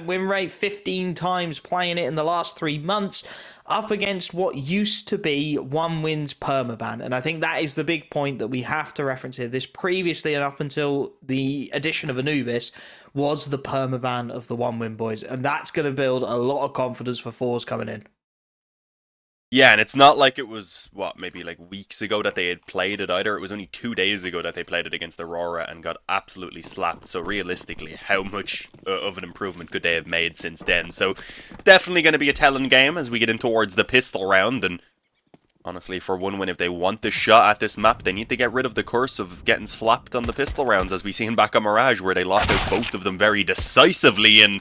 win rate, 15 times playing it in the last 3 months, up against what used to be 1-win's permaban. And I think that is the big point that we have to reference here. This previously and up until the addition of Anubis was the permaban of the 1-win boys. And that's going to build a lot of confidence for forZe coming in. Yeah, and it's not like it was, maybe like weeks ago that they had played it either. It was only 2 days ago that they played it against Aurora and got absolutely slapped. So realistically, how much of an improvement could they have made since then? So definitely going to be a telling game as we get in towards the pistol round. And honestly, for 1-win, if they want the shot at this map, they need to get rid of the curse of getting slapped on the pistol rounds, as we seen back on Mirage, where they lost out both of them very decisively. And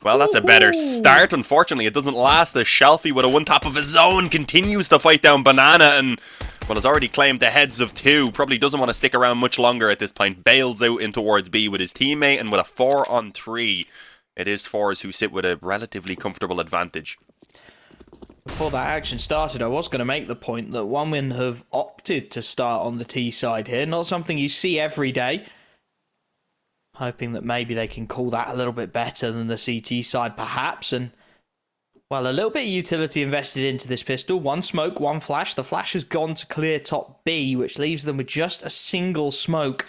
well, that's a better start. Unfortunately, it doesn't last. The shalfey with a one-tap of his own continues to fight down Banana and, well, has already claimed the heads of 2. Probably doesn't want to stick around much longer at this point. Bails out in towards B with his teammate, and with a 4-on-3, it is forZe who sit with a relatively comfortable advantage. Before that action started, I was going to make the point that 1-win have opted to start on the T side here. Not something you see every day. Hoping that maybe they can call that a little bit better than the CT side, perhaps. And, well, a little bit of utility invested into this pistol. 1 smoke, 1 flash. The flash has gone to clear top B, which leaves them with just a single smoke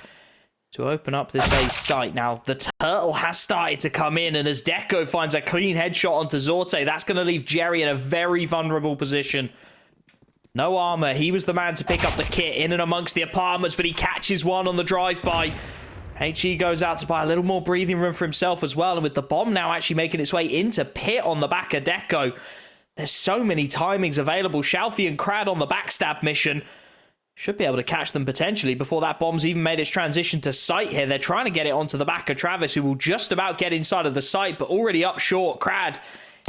to open up this A site. Now, the turtle has started to come in, and as Deco finds a clean headshot onto Zorte, that's going to leave Jerry in a very vulnerable position. No armor. He was the man to pick up the kit in and amongst the apartments, but he catches one on the drive-by. HE goes out to buy a little more breathing room for himself as well, and with the bomb now actually making its way into pit on the back of Deco, there's so many timings available. shalfey and KRAD on the backstab mission should be able to catch them potentially before that bomb's even made its transition to site here. They're trying to get it onto the back of Travis, who will just about get inside of the site, but already up short. KRAD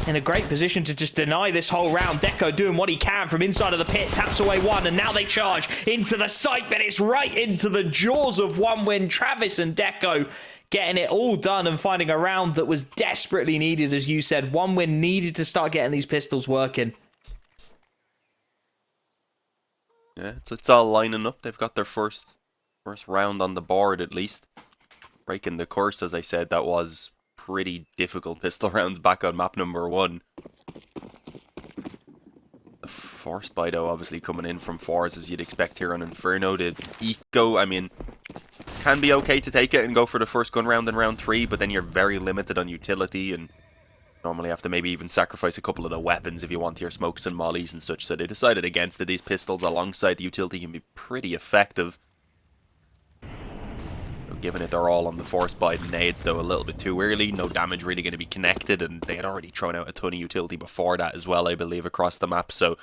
in a great position to just deny this whole round. Deco doing what he can from inside of the pit, taps away one, and now they charge into the site, but it's right into the jaws of 1-win. Travis and Deco getting it all done and finding a round that was desperately needed, as you said. 1-win needed to start getting these pistols working. Yeah, it's all lining up. They've got their first round on the board, at least. Breaking the curse, as I said, that was pretty difficult pistol rounds back on map number 1. The force buy, though, obviously coming in from forZe, as you'd expect here on Inferno. The eco, I mean, can be okay to take it and go for the first gun round in round 3, but then you're very limited on utility and normally have to maybe even sacrifice a couple of the weapons if you want your smokes and mollies and such. So they decided against it. These pistols alongside the utility can be pretty effective. Given it they're all on the force buy nades, though, a little bit too early. No damage really going to be connected, and they had already thrown out a ton of utility before that as well, I believe, across the map. So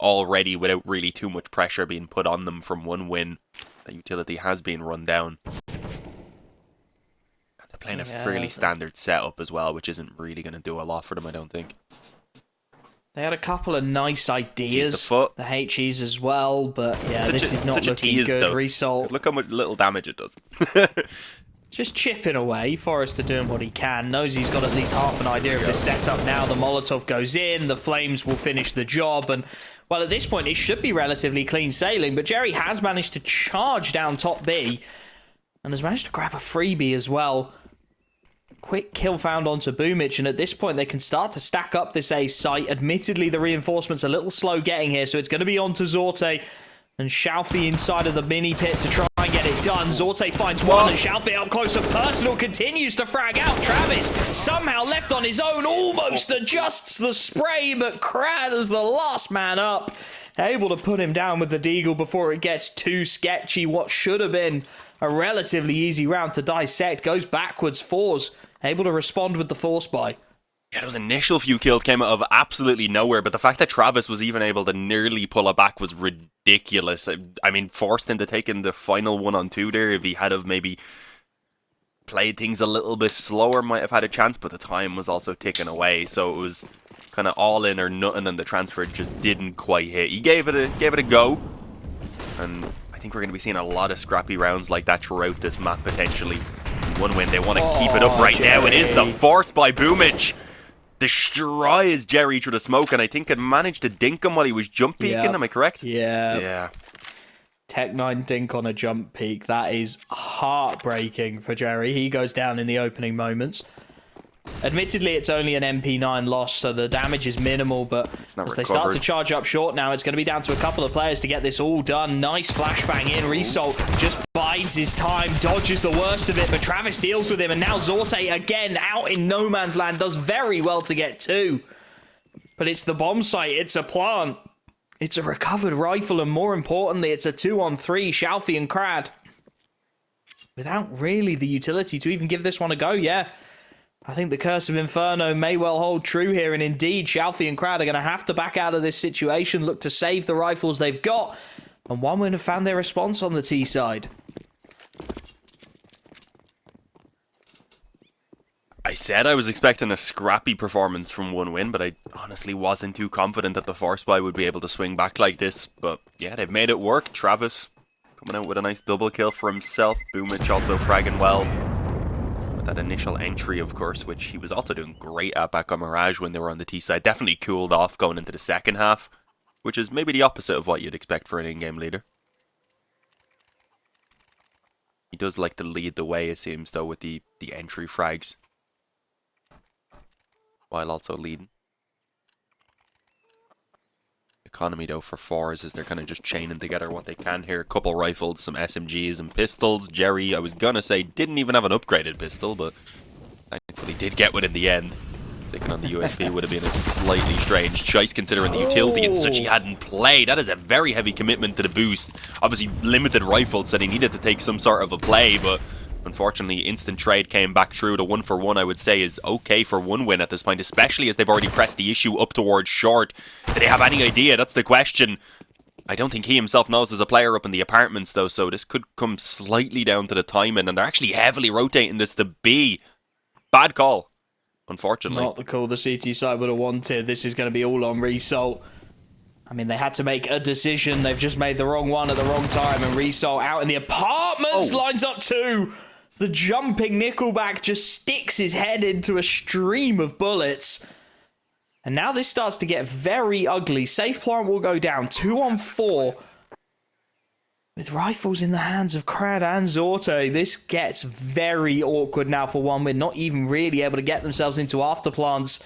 already, without really too much pressure being put on them from 1-win, the utility has been run down. And they're playing a fairly standard setup as well, which isn't really going to do a lot for them, I don't think. They had a couple of nice ideas, the HEs as well, but yeah, this is not looking good. Though. Result. Look how much little damage it does. Just chipping away. forZe doing what he can. Knows he's got at least half an idea of this setup now. The Molotov goes in. The Flames will finish the job. And, well, at this point, it should be relatively clean sailing. But Jerry has managed to charge down top B and has managed to grab a freebie as well. Quick kill found onto Boomich, and at this point they can start to stack up this A site. Admittedly, the reinforcement's a little slow getting here, so it's going to be onto Zorte and shalfey inside of the mini pit to try and get it done. Zorte finds one, and shalfey up close and personal continues to frag out. Travis somehow left on his own, almost adjusts the spray, but KRAD is the last man up, able to put him down with the deagle before it gets too sketchy. What should have been a relatively easy round to dissect goes backwards. forZe able to respond with the force buy. Yeah, those initial few kills came out of absolutely nowhere, but the fact that Travis was even able to nearly pull it back was ridiculous. I mean, forced into taking the final 1-on-2 there. If he had have maybe played things a little bit slower, might have had a chance, but the time was also ticking away, so it was kind of all in or nothing, and the transfer just didn't quite hit. He gave it a go, and I think we're going to be seeing a lot of scrappy rounds like that throughout this map, potentially. 1-win, they want to keep it up right now. It is the force by Boomich. Destroys Jerry through the smoke, and I think it managed to dink him while he was jump peeking. Am I correct? Yeah. Tech9 dink on a jump peek. That is heartbreaking for Jerry. He goes down in the opening moments. Admittedly, it's only an MP9 loss, so the damage is minimal, but as they start to charge up short now, it's going to be down to a couple of players to get this all done. Nice flashbang in. Result just bides his time, dodges the worst of it, but Travis deals with him, and now Zorte again out in no man's land, does very well to get two. But it's the bomb site, it's a plant, it's a recovered rifle, and more importantly, it's a 2-on-3, shalfey and KRAD. Without really the utility to even give this one a go, yeah. I think the curse of Inferno may well hold true here, and indeed, shalfey and KRAD are going to have to back out of this situation, look to save the rifles they've got, and OneWin have found their response on the T side. I said I was expecting a scrappy performance from OneWin, but I honestly wasn't too confident that the forZe would be able to swing back like this. But yeah, they've made it work. Travis coming out with a nice double kill for himself. Boomich also fragging well. That initial entry, of course, which he was also doing great at back on Mirage when they were on the T side, definitely cooled off going into the second half, which is maybe the opposite of what you'd expect for an in-game leader. He does like to lead the way, it seems, though, with the entry frags, while also leading. Economy, though, for forZe is they're kind of just chaining together what they can here. A couple rifles, some SMGs and pistols. Jerry, I was gonna say, didn't even have an upgraded pistol, but thankfully did get one in the end. Thinking on the USP would have been a slightly strange choice considering the utility and such he hadn't played. That is a very heavy commitment to the boost. Obviously limited rifles, so he needed to take some sort of a play, but unfortunately, instant trade came back through. The 1-for-1, I would say, is okay for OneWin at this point, especially as they've already pressed the issue up towards short. Do they have any idea? That's the question. I don't think he himself knows there's a player up in the apartments, though, so this could come slightly down to the timing, and they're actually heavily rotating this to B. Bad call, unfortunately. Not the call the CT side would have wanted. This is going to be all on Result. I mean, they had to make a decision. They've just made the wrong one at the wrong time, and Result out in the apartments lines up two. The jumping NickelBack just sticks his head into a stream of bullets. And now this starts to get very ugly. Safe plant will go down. 2-on-4. With rifles in the hands of KRAD and Zorte. This gets very awkward now for OneWin. Not even really able to get themselves into afterplants.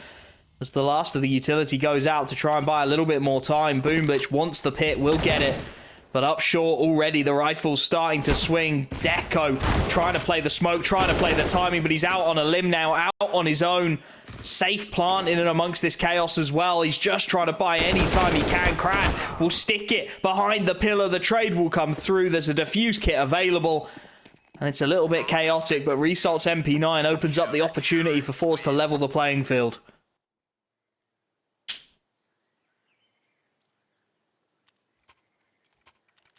As the last of the utility goes out to try and buy a little bit more time. Boomlich wants the pit. Will get it. But up short already, the rifle's starting to swing. Deco trying to play the smoke, trying to play the timing, but he's out on a limb now, out on his own. Safe plant in and amongst this chaos as well. He's just trying to buy any time he can. KRAD will stick it behind the pillar. The trade will come through. There's a defuse kit available. And it's a little bit chaotic, but Result's MP9 opens up the opportunity for forZe to level the playing field.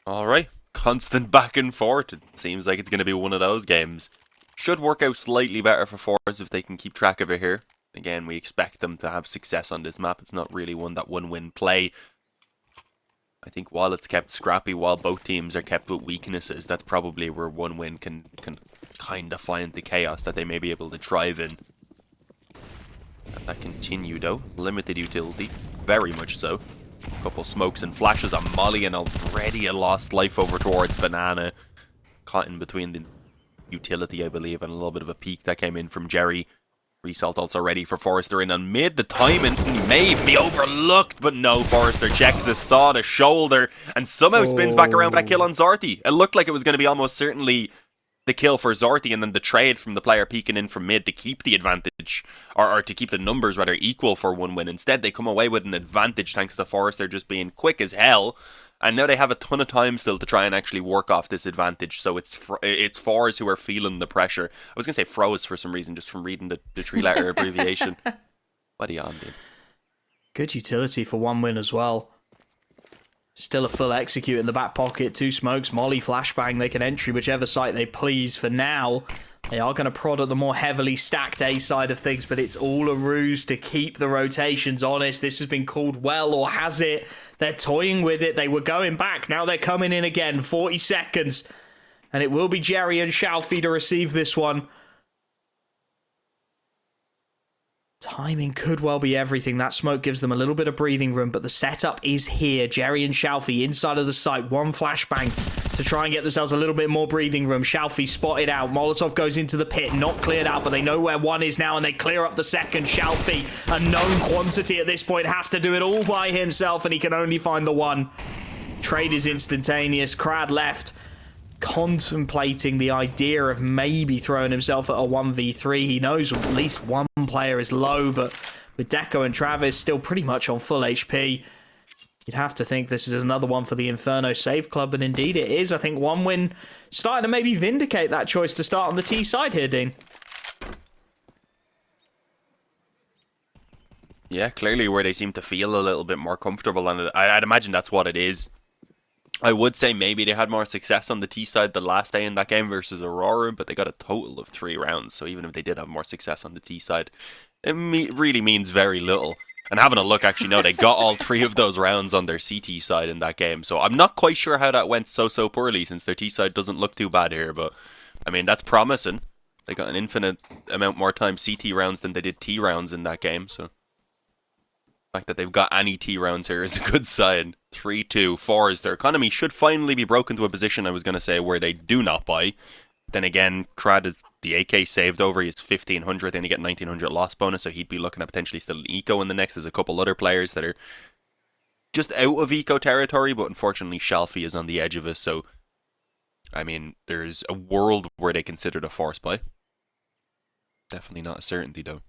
Alright, constant back and forth. It seems like it's going to be one of those games. Should work out slightly better for forZe if they can keep track of it here. Again, we expect them to have success on this map. It's not really one that OneWin play. I think while it's kept scrappy, while both teams are kept with weaknesses, that's probably where OneWin can kind of find the chaos that they may be able to thrive in. Let that continue though. Limited utility, very much so. Couple smokes and flashes on Molly, and already a lost life over towards Banana. Caught in between the utility, I believe, and a little bit of a peek that came in from Jerry. Result also ready for Forrester in on mid. The timing may be overlooked, but no, Forrester checks this, saw the shoulder, and somehow spins back around for that kill on Zorti. It looked like it was going to be almost certainly the kill for Zorti, and then the trade from the player peeking in from mid to keep the advantage, or to keep the numbers rather equal for OneWin. Instead, they come away with an advantage thanks to Forrester just being quick as hell, and now they have a ton of time still to try and actually work off this advantage. So it's forZe who are feeling the pressure. I was going to say froze for some reason, just from reading the three-letter abbreviation. What are you on, dude? Good utility for OneWin as well. Still a full execute in the back pocket. Two smokes, Molly, flashbang. They can entry whichever site they please. For now, they are going to prod at the more heavily stacked A side of things, but it's all a ruse to keep the rotations honest. This has been called well, or has it? They're toying with it. They were going back. Now they're coming in again. 40 seconds. And it will be Jerry and Shalfey to receive this one. Timing could well be everything. That smoke gives them a little bit of breathing room, but the setup is here. Jerry and Shalfey inside of the site. One flashbang. to try and get themselves a little bit more breathing room. Shalfey spotted out. Molotov goes into the pit, not cleared out, but they know where one is now, and they clear up the second. Shalfey, a known quantity at this point, has to do it all by himself, and he can only find the one. Trade is instantaneous. KRAD left, contemplating the idea of maybe throwing himself at a 1v3. He knows at least one player is low, but with Deco and Travis still pretty much on full HP, you'd have to think this is another one for the Inferno Save Club, and indeed it is. I think one win starting to maybe vindicate that choice to start on the T side here, Dean. Yeah, clearly where they seem to feel a little bit more comfortable, and I'd imagine that's what it is. I would say maybe they had more success on the T side the last day in that game versus Aurora, but they got a total of 3 rounds, so even if they did have more success on the T side, it really means very little. And having a look, actually, no, they got all 3 of those rounds on their CT side in that game. So I'm not quite sure how that went so poorly, since their T side doesn't look too bad here. But, I mean, that's promising. They got an infinite amount more time CT rounds than they did T rounds in that game. So the fact that they've got any T rounds here is a good sign. 3-2. forZe, their economy should finally be broken to a position, I was going to say, where they do not buy. Then again, KRAD is the AK saved over, he's 1500, then you get 1900 loss bonus, so he'd be looking at potentially still eco in the next. There's a couple other players that are just out of eco territory, but unfortunately shalfey is on the edge of it, so I mean, there's a world where they consider the force buy. Definitely not a certainty though.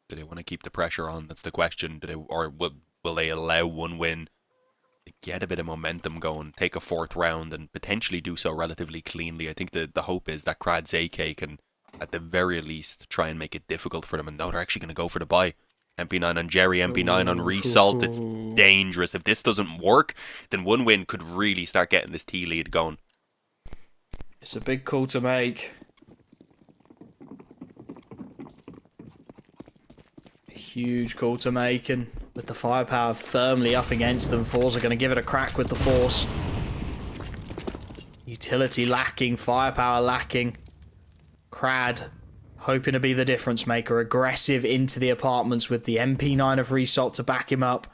Do they want to keep the pressure on? That's the question. Or will they allow one win to get a bit of momentum going, take a 4th round, and potentially do so relatively cleanly? I think the hope is that KRAD's AK can, at the very least, try and make it difficult for them. And no, they're actually going to go for the buy. MP9 on Jerry, MP9 on Resalt. It's dangerous. If this doesn't work, then one win could really start getting this T lead going. It's a big call to make. Huge call to make, and with the firepower firmly up against them, forZe are going to give it a crack with the force. Utility lacking, firepower lacking. KRAD hoping to be the difference maker, aggressive into the apartments with the MP9 of Resalt to back him up.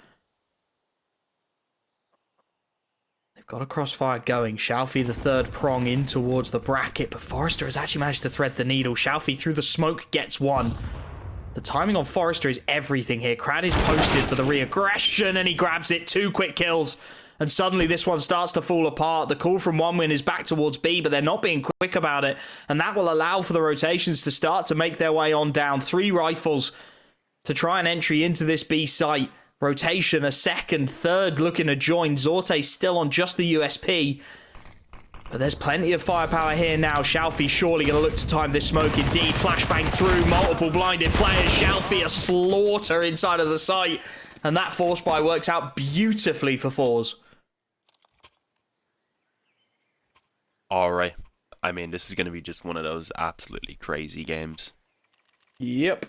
They've got a crossfire going. Shalfey, the 3rd prong in towards the bracket, but forZe has actually managed to thread the needle. Shalfey through the smoke gets one. The timing on forZe is everything here. KRAD is posted for the re-aggression, and he grabs it. 2 quick kills. And suddenly this one starts to fall apart. The call from one win is back towards B, but they're not being quick about it. And that will allow for the rotations to start to make their way on down. 3 rifles to try an entry into this B site. Rotation, a 2nd, 3rd looking to join. Zorte still on just the USP. But there's plenty of firepower here now. Shalfey surely going to look to time this smoke. Indeed, flashbang through, multiple blinded players. Shalfey a slaughter inside of the site. And that force buy works out beautifully for forZe. Alright. I mean, this is going to be just one of those absolutely crazy games. Yep.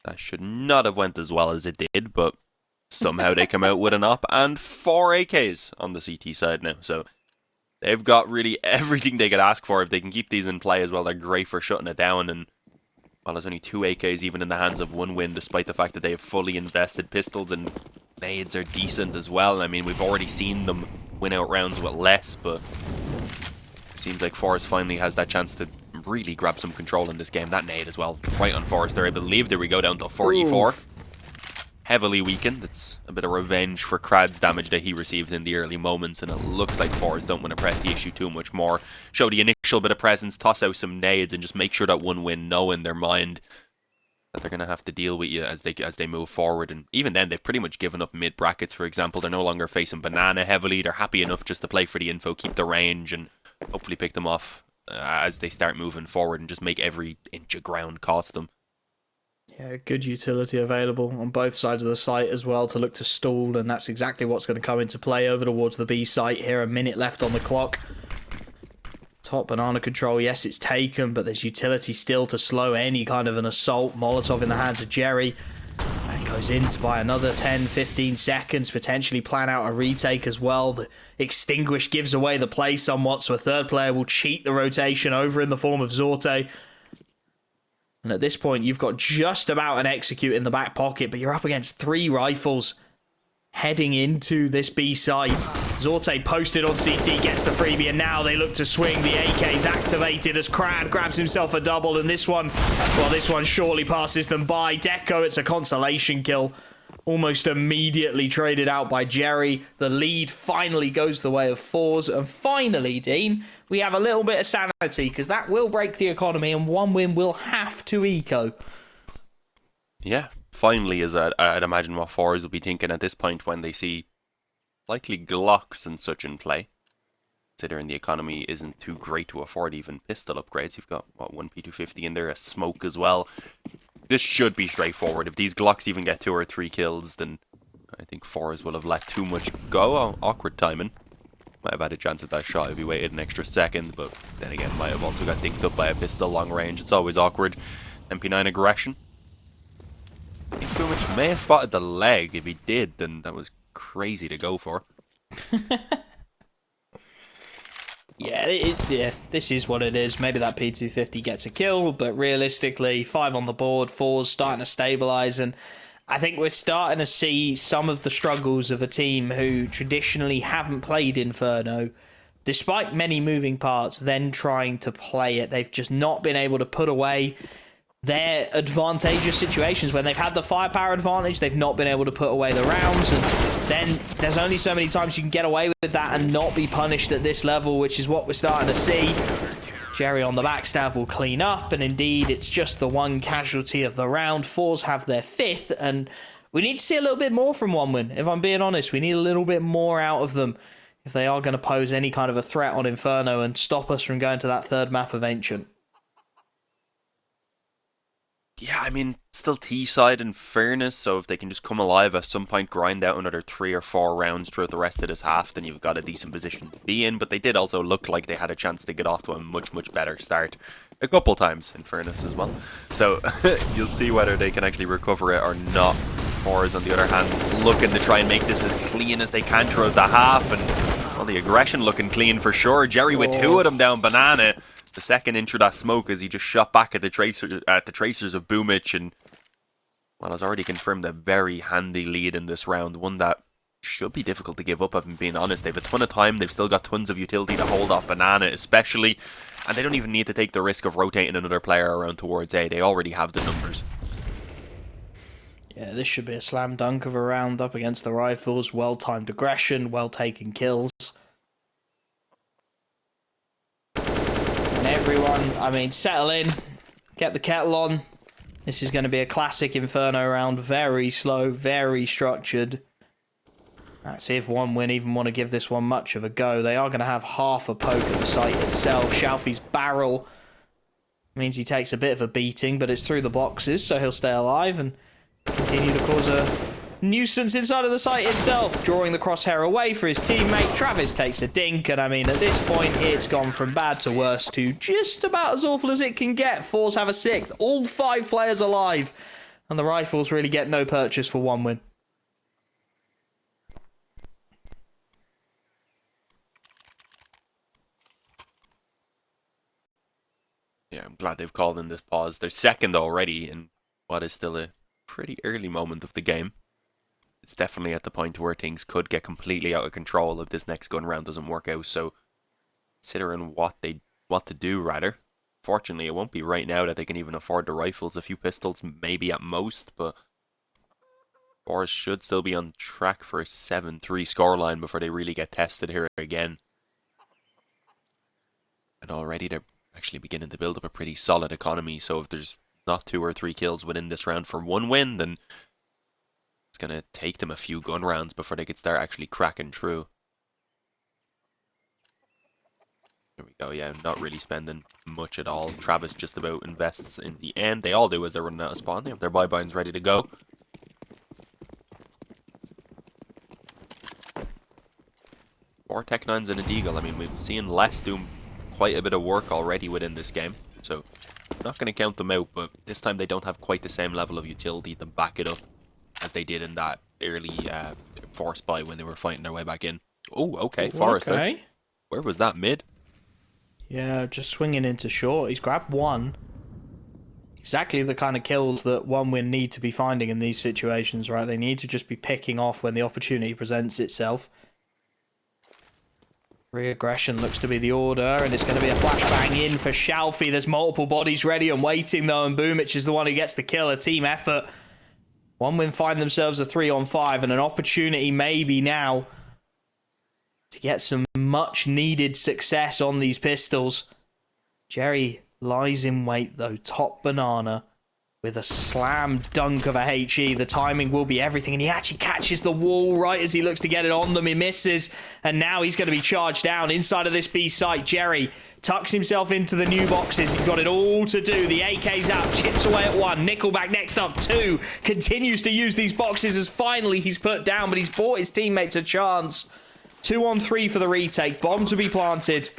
That should not have went as well as it did, but somehow they come out with an op and 4 AKs on the CT side now. So they've got really everything they could ask for. If they can keep these in play as well, they're great for shutting it down. And, well, there's only 2 AKs even in the hands of one win, despite the fact that they have fully invested pistols, and nades are decent as well. I mean, we've already seen them win out rounds with less, but it seems like forZe finally has that chance to really grab some control in this game. That nade as well, right on forZe there. I believe there we go down to 44. Heavily weakened. It's a bit of revenge for KRAD's damage that he received in the early moments, and it looks like forZe don't want to press the issue too much more. Show the initial bit of presence, toss out some nades, and just make sure that one win know in their mind that they're going to have to deal with you as they move forward. And even then, they've pretty much given up mid brackets, for example. They're no longer facing Banana heavily. They're happy enough just to play for the info, keep the range, and hopefully pick them off as they start moving forward and just make every inch of ground cost them. Yeah, good utility available on both sides of the site as well to look to stall, and that's exactly what's going to come into play over towards the B site here. A minute left on the clock. Top banana control, yes, it's taken, but there's utility still to slow any kind of an assault. Molotov in the hands of Jerry. And goes in to buy another 10, 15 seconds, potentially plan out a retake as well. The Extinguish gives away the play somewhat, so a 3rd player will cheat the rotation over in the form of Zorte. And at this point, you've got just about an execute in the back pocket, but you're up against 3 rifles. heading into this B site. Zorte posted on CT, gets the freebie, and now they look to swing. The AK's activated as KRAD grabs himself a double, and this one, well, this one surely passes them by. Deco, it's a consolation kill. Almost immediately traded out by Jerry. The lead finally goes the way of forZe. And finally, Dean, we have a little bit of sanity, because that will break the economy, and one win will have to eco. Yeah, finally, as I'd imagine what forZe will be thinking at this point when they see likely Glocks and such in play. Considering the economy isn't too great to afford even pistol upgrades. You've got, what, one P250 in there, a smoke as well. This should be straightforward. If these Glocks even get 2 or 3 kills, then I think forZe will have let too much go. Oh, awkward timing. Might have had a chance at that shot if he waited an extra second, but then again, might have also got dinked up by a pistol long range. It's always awkward. MP9 aggression. I think Boomich may have spotted the leg. If he did, then that was crazy to go for. Yeah, this is what it is. Maybe that P250 gets a kill, but realistically, 5 on the board, forZe starting to stabilise, and I think we're starting to see some of the struggles of a team who traditionally haven't played Inferno, despite many moving parts, then trying to play it. They've just not been able to put away their advantageous situations. When they've had the firepower advantage, they've not been able to put away the rounds, and then there's only so many times you can get away with that and not be punished at this level, which is what we're starting to see. Jerry on the backstab will clean up, and indeed it's just the one casualty of the round. forZe have their 5th, and we need to see a little bit more from OneWin. If I'm being honest, we need a little bit more out of them if they are going to pose any kind of a threat on Inferno and stop us from going to that 3rd map of Ancient. Yeah, I mean, still T-side in fairness, so if they can just come alive at some point, grind out another 3 or 4 rounds throughout the rest of this half, then you've got a decent position to be in. But they did also look like they had a chance to get off to a much, much better start. A couple times, in fairness, as well. So, you'll see whether they can actually recover it or not. forZe, on the other hand, looking to try and make this as clean as they can throughout the half. And, well, the aggression looking clean for sure. Jerry with 2 of them down Banana. The second into that smoke as he just shot back at the tracers of Boomich, and well, has already confirmed a very handy lead in this round, one that should be difficult to give up, if I'm being honest. They've a ton of time, they've still got tons of utility to hold off Banana especially, and they don't even need to take the risk of rotating another player around towards A. They already have the numbers. Yeah, this should be a slam dunk of a round up against the Rifles. Well-timed aggression, well-taken kills. Everyone, I mean, settle in, get the kettle on. This is going to be a classic Inferno round. Very slow, very structured. Let's see if OneWin even want to give this one much of a go. They are going to have half a poke at the site itself. Shalfey's barrel means he takes a bit of a beating, but it's through the boxes, so he'll stay alive and continue to cause a nuisance inside of the site itself. Drawing the crosshair away for his teammate. Travis takes a dink, and I mean, at this point, it's gone from bad to worse to just about as awful as it can get. forZe have a 6th. All 5 players alive. And the Rifles really get no purchase for OneWin. Yeah, I'm glad they've called in this pause. They're 2nd already in what is still a pretty early moment of the game. It's definitely at the point where things could get completely out of control if this next gun round doesn't work out. So, considering what to do, rather. Fortunately, it won't be right now that they can even afford the rifles. A few pistols, maybe at most, but forZe should still be on track for a 7-3 scoreline before they really get tested here again. And already they're actually beginning to build up a pretty solid economy. So if there's not 2 or 3 kills within this round for one win, then it's going to take them a few gun rounds before they could start actually cracking through. There we go, yeah, not really spending much at all. Travis just about invests in the end. They all do as they're running out of spawn. They have their buy-binds ready to go. 4 Tech-9s and a Deagle. I mean, we've seen Les do quite a bit of work already within this game. So, not going to count them out, but this time they don't have quite the same level of utility to back it up as they did in that early force buy when they were fighting their way back in. Oh, okay, forZe Okay. there. Where was that, mid? Yeah, just swinging into short. He's grabbed one. exactly the kind of kills that one win need to be finding in these situations, right? They need to just be picking off when the opportunity presents itself. Re-aggression looks to be the order, and it's going to be a flashbang in for shalfey. There's multiple bodies ready and waiting, though, and Boomich is the one who gets the kill. A team effort. One win find themselves a 3-on-5, and an opportunity maybe now to get some much-needed success on these pistols. Jerry lies in wait, though. Top banana with a slam dunk of a HE. The timing will be everything, and he actually catches the wall right as he looks to get it on them. He misses, and now he's going to be charged down inside of this B site. Jerry tucks himself into the new boxes. He's got it all to do. The AK's out, chips away at 1. NickelBack next up, 2. Continues to use these boxes as finally he's put down, but he's bought his teammates a chance. 2-on-3 for the retake. Bomb to be planted.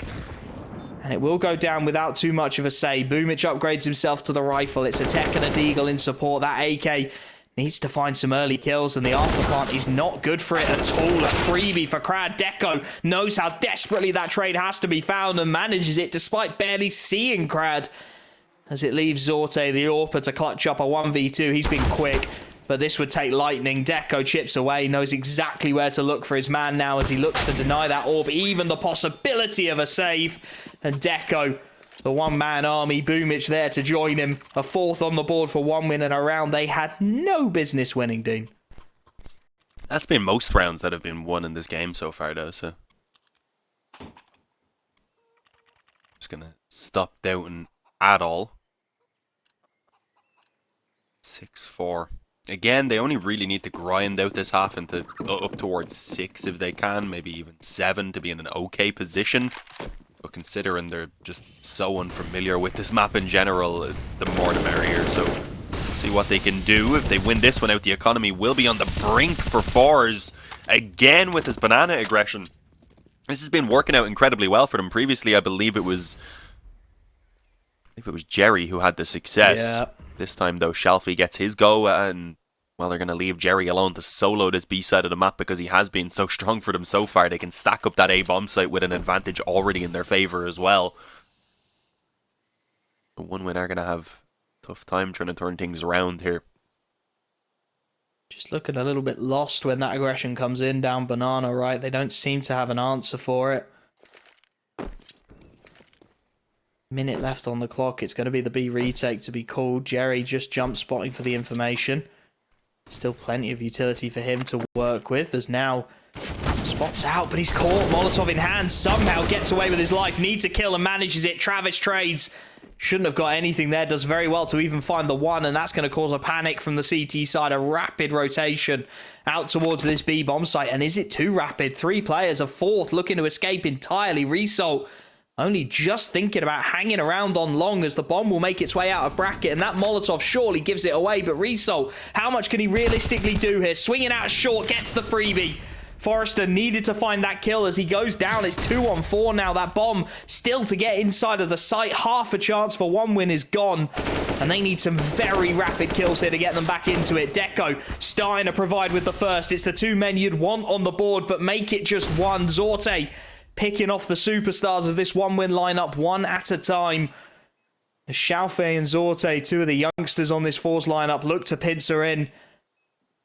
And it will go down without too much of a say. Boomich upgrades himself to the rifle. It's a tech and a deagle in support. That AK needs to find some early kills, and the afterplant is not good for it at all. A freebie for KRAD. Deco knows how desperately that trade has to be found and manages it despite barely seeing KRAD. As it leaves Zorte, the AWPer, to clutch up a 1v2. He's been quick, but this would take lightning. Deco chips away, knows exactly where to look for his man now as he looks to deny that AWP even the possibility of a save. And Deco, the one-man army, Boomich there to join him. A 4th on the board for 1 win in a round they had no business winning, Dean. That's been most rounds that have been won in this game so far, though, so... Just gonna stop doubting at all. 6-4. Again, they only really need to grind out this half into up towards 6 if they can, maybe even 7 to be in an okay position. But considering they're just so unfamiliar with this map in general, the more the merrier. So, see what they can do. If they win this one out, the economy will be on the brink for forZe. Again with this banana aggression. This has been working out incredibly well for them. Previously, I believe it was Jerry who had the success. Yeah. This time, though, shalfey gets his go, and well, they're going to leave Jerry alone to solo this B side of the map because he has been so strong for them so far. They can stack up that A bomb site with an advantage already in their favor as well. The 1 win are going to have a tough time trying to turn things around here. Just looking a little bit lost when that aggression comes in down banana, right? They don't seem to have an answer for it. Minute left on the clock. It's going to be the B retake to be called. Jerry just jump spotting for the information. Still plenty of utility for him to work with. As now spots out, but he's caught. Molotov in hand. Somehow gets away with his life. Needs a kill and manages it. Travis trades. Shouldn't have got anything there. Does very well to even find the 1, and that's going to cause a panic from the CT side. A rapid rotation out towards this B bomb site. And is it too rapid? 3 players, a 4th looking to escape entirely. Result only just thinking about hanging around on long as the bomb will make its way out of bracket, and that Molotov surely gives it away. But Result, how much can he realistically do here? Swinging out short, gets the freebie. forZe needed to find that kill as he goes down. It's 2-on-4 now. That bomb still to get inside of the site. Half a chance for 1 win is gone, and they need some very rapid kills here to get them back into it. Deco starting to provide with the first. It's the 2 men you'd want on the board, but make it just 1. Zorte picking off the superstars of this 1 win lineup 1 at a time. As shalfey and Zorte, 2 of the youngsters on this forZe lineup, look to pincer in.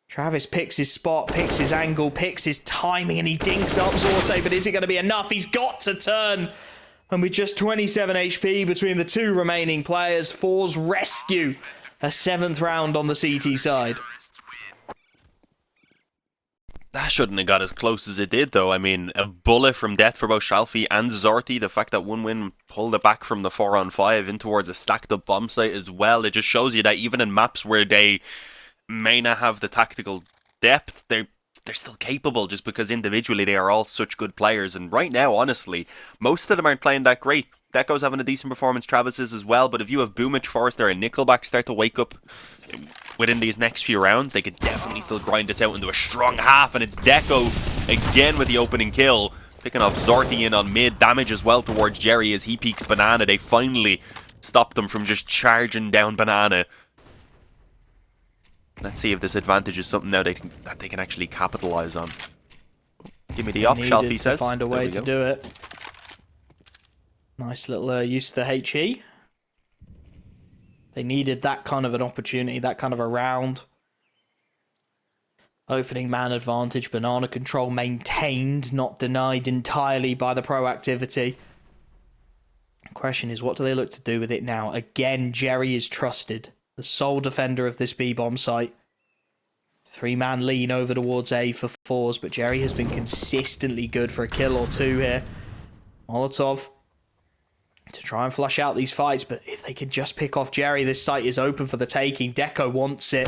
Travis picks his spot, picks his angle, picks his timing, and he dinks up Zorte, but is it going to be enough? He's got to turn. And with just 27 HP between the 2 remaining players, forZe rescue a 7th round on the CT side. That shouldn't have got as close as it did, though. I mean, a bullet from death for both shalfey and Zorte. The fact that 1 win pulled it back from the 4-on-5 in towards a stacked up bomb site as well. It just shows you that even in maps where they may not have the tactical depth, they're still capable just because individually they are all such good players. And right now, honestly, most of them aren't playing that great. Deco's having a decent performance, Travis is as well, but if you have Boomich, forZe, and NickelBack start to wake up within these next few rounds, they could definitely still grind this out into a strong half. And it's Deco again with the opening kill, picking off Zorte in on mid, damage as well towards Jerry as he peeks banana. They finally stopped them from just charging down banana. Let's see if this advantage is something now that they can actually capitalize on. Give me the op, shalfey says. Find a way to do it. Nice little use of the HE. They needed that kind of an opportunity, that kind of a round. Opening man advantage, banana control maintained, not denied entirely by the proactivity. Question is, what do they look to do with it now? Again, Jerry is trusted, the sole defender of this B-bomb site. 3-man lean over towards A for forZe, but Jerry has been consistently good for a kill or two here. Molotov to try and flush out these fights, but if they can just pick off Jerry, this site is open for the taking. Deco wants it.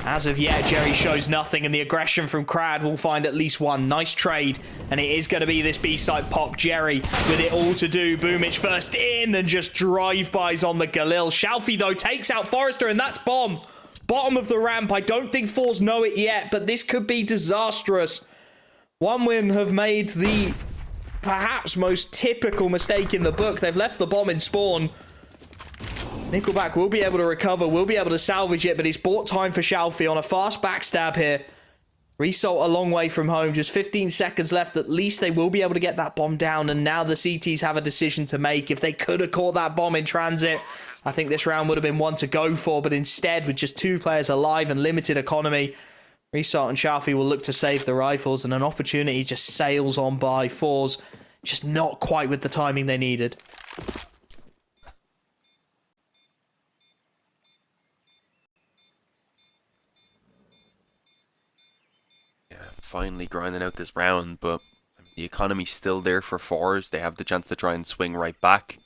As of yet, Jerry shows nothing, and the aggression from KRAD will find at least one. Nice trade, and it is going to be this B-site pop. Jerry with it all to do. Boomich first in, and just drive-bys on the Galil. Shalfey, though, takes out forZe, and that's bomb. Bottom of the ramp. I don't think forZe know it yet, but this could be disastrous. OneWin have made the perhaps most typical mistake in the book. They've left the bomb in spawn. NickelBack will be able to recover, will be able to salvage it, but it's bought time for Shalfey on a fast backstab here. Result a long way from home, just 15 seconds left. At least they will be able to get that bomb down, and now the CTs have a decision to make. If they could have caught that bomb in transit, I think this round would have been one to go for, but instead, with just 2 players alive and limited economy, Result and Shalfey will look to save the rifles, and an opportunity just sails on by forZe, just not quite with the timing they needed. Finally grinding out this round, but the economy's still there for forZe. They have the chance to try and swing right back.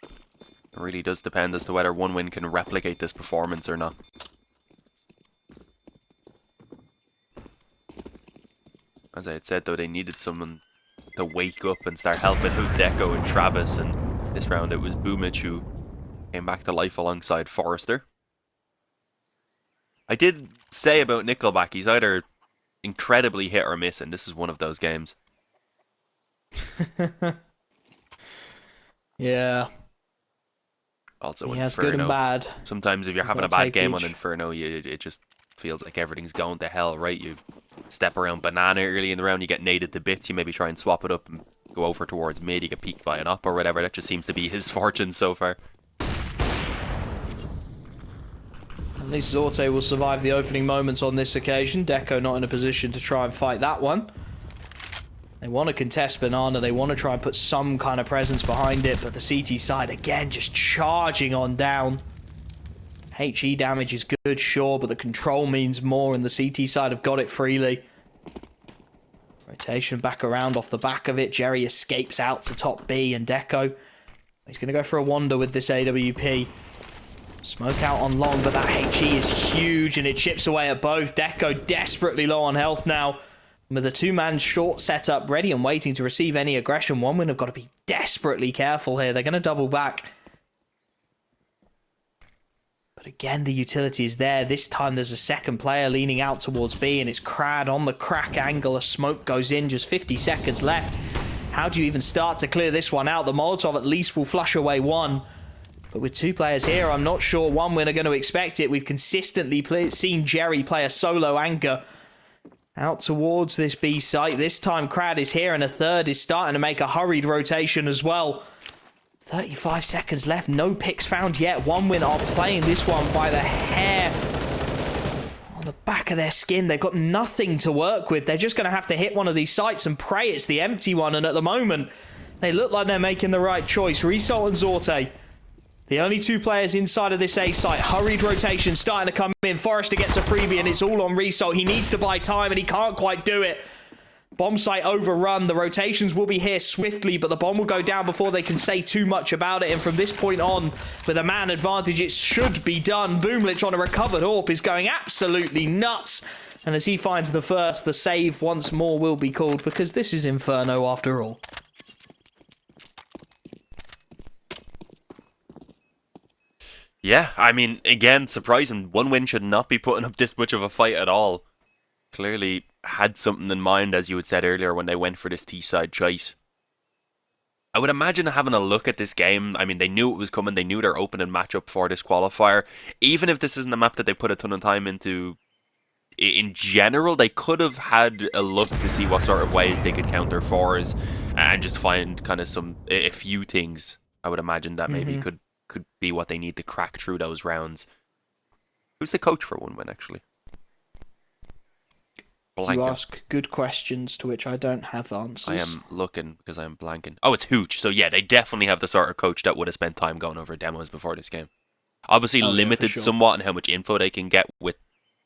It really does depend as to whether OneWin can replicate this performance or not. As I had said, though, they needed someone to wake up and start helping out Deco and Travis, and this round it was Boomich who came back to life alongside Forrester. I did say about NickelBack, he's either incredibly hit or miss, and this is one of those games. Yeah. Also, he Inferno. has good and bad. Sometimes if you're having a bad game on Inferno, it just feels like everything's going to hell, right? You step around banana early in the round, you get naded to bits, you maybe try and swap it up and go over towards mid, you get peeked by an up or whatever. That just seems to be his fortune so far. At least Zorte will survive the opening moments on this occasion. Deco not in a position to try and fight that one. They want to contest banana. They want to try and put some kind of presence behind it. But the CT side, again, just charging on down. HE damage is good, sure, but the control means more, and the CT side have got it freely. Rotation back around off the back of it. Jerry escapes out to top B, and Deco, he's going to go for a wander with this AWP. Smoke out on long, but that HE is huge, and it chips away at both. Deco desperately low on health now. With a 2-man short setup ready and waiting to receive any aggression, OneWin have got to be desperately careful here. They're going to double back. But again, the utility is there. This time there's a second player leaning out towards B, and it's KRAD on the crack angle. A smoke goes in, just 50 seconds left. How do you even start to clear this one out? The Molotov at least will flush away one. But with 2 players here, I'm not sure OneWin are going to expect it. We've consistently seen Jerry play a solo anchor out towards this B site. This time KRAD is here, and a third is starting to make a hurried rotation as well. 35 seconds left. No picks found yet. OneWin are playing this one by the hair on the back of their skin. They've got nothing to work with. They're just going to have to hit one of these sites and pray it's the empty one. And at the moment, they look like they're making the right choice. Result and Zorte, the only 2 players inside of this A site. Hurried rotation starting to come in. forZe gets a freebie, and it's all on Result. He needs to buy time, and he can't quite do it. Bomb site overrun. The rotations will be here swiftly, but the bomb will go down before they can say too much about it. And from this point on, with a man advantage, it should be done. Boomlich on a recovered AWP is going absolutely nuts. And as he finds the first, the save once more will be called, because this is Inferno after all. Yeah, I mean, again, surprising. OneWin should not be putting up this much of a fight at all. Clearly had something in mind, as you had said earlier, when they went for this T-side choice. I would imagine having a look at this game, I mean, they knew it was coming. They knew their opening matchup for this qualifier. Even if this isn't a map that they put a ton of time into, in general, they could have had a look to see what sort of ways they could counter forZe and just find kind of a few things, I would imagine, that maybe could could be what they need to crack through those rounds. Who's the coach for 1win, actually? Blanking. You ask good questions to which I don't have answers. I am looking because I am blanking. Oh, it's Hooch. So yeah, they definitely have the sort of coach that would have spent time going over demos before this game. Obviously limited somewhat in how much info they can get with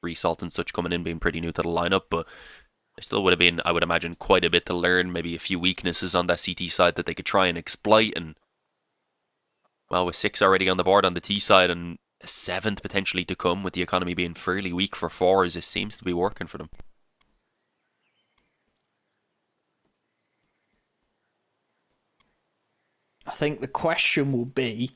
Result and such coming in being pretty new to the lineup, but there still would have been, I would imagine, quite a bit to learn, maybe a few weaknesses on that CT side that they could try and exploit, and well, with 6 already on the board on the T side and a 7th potentially to come, with the economy being fairly weak for forZe, it seems to be working for them. I think the question will be,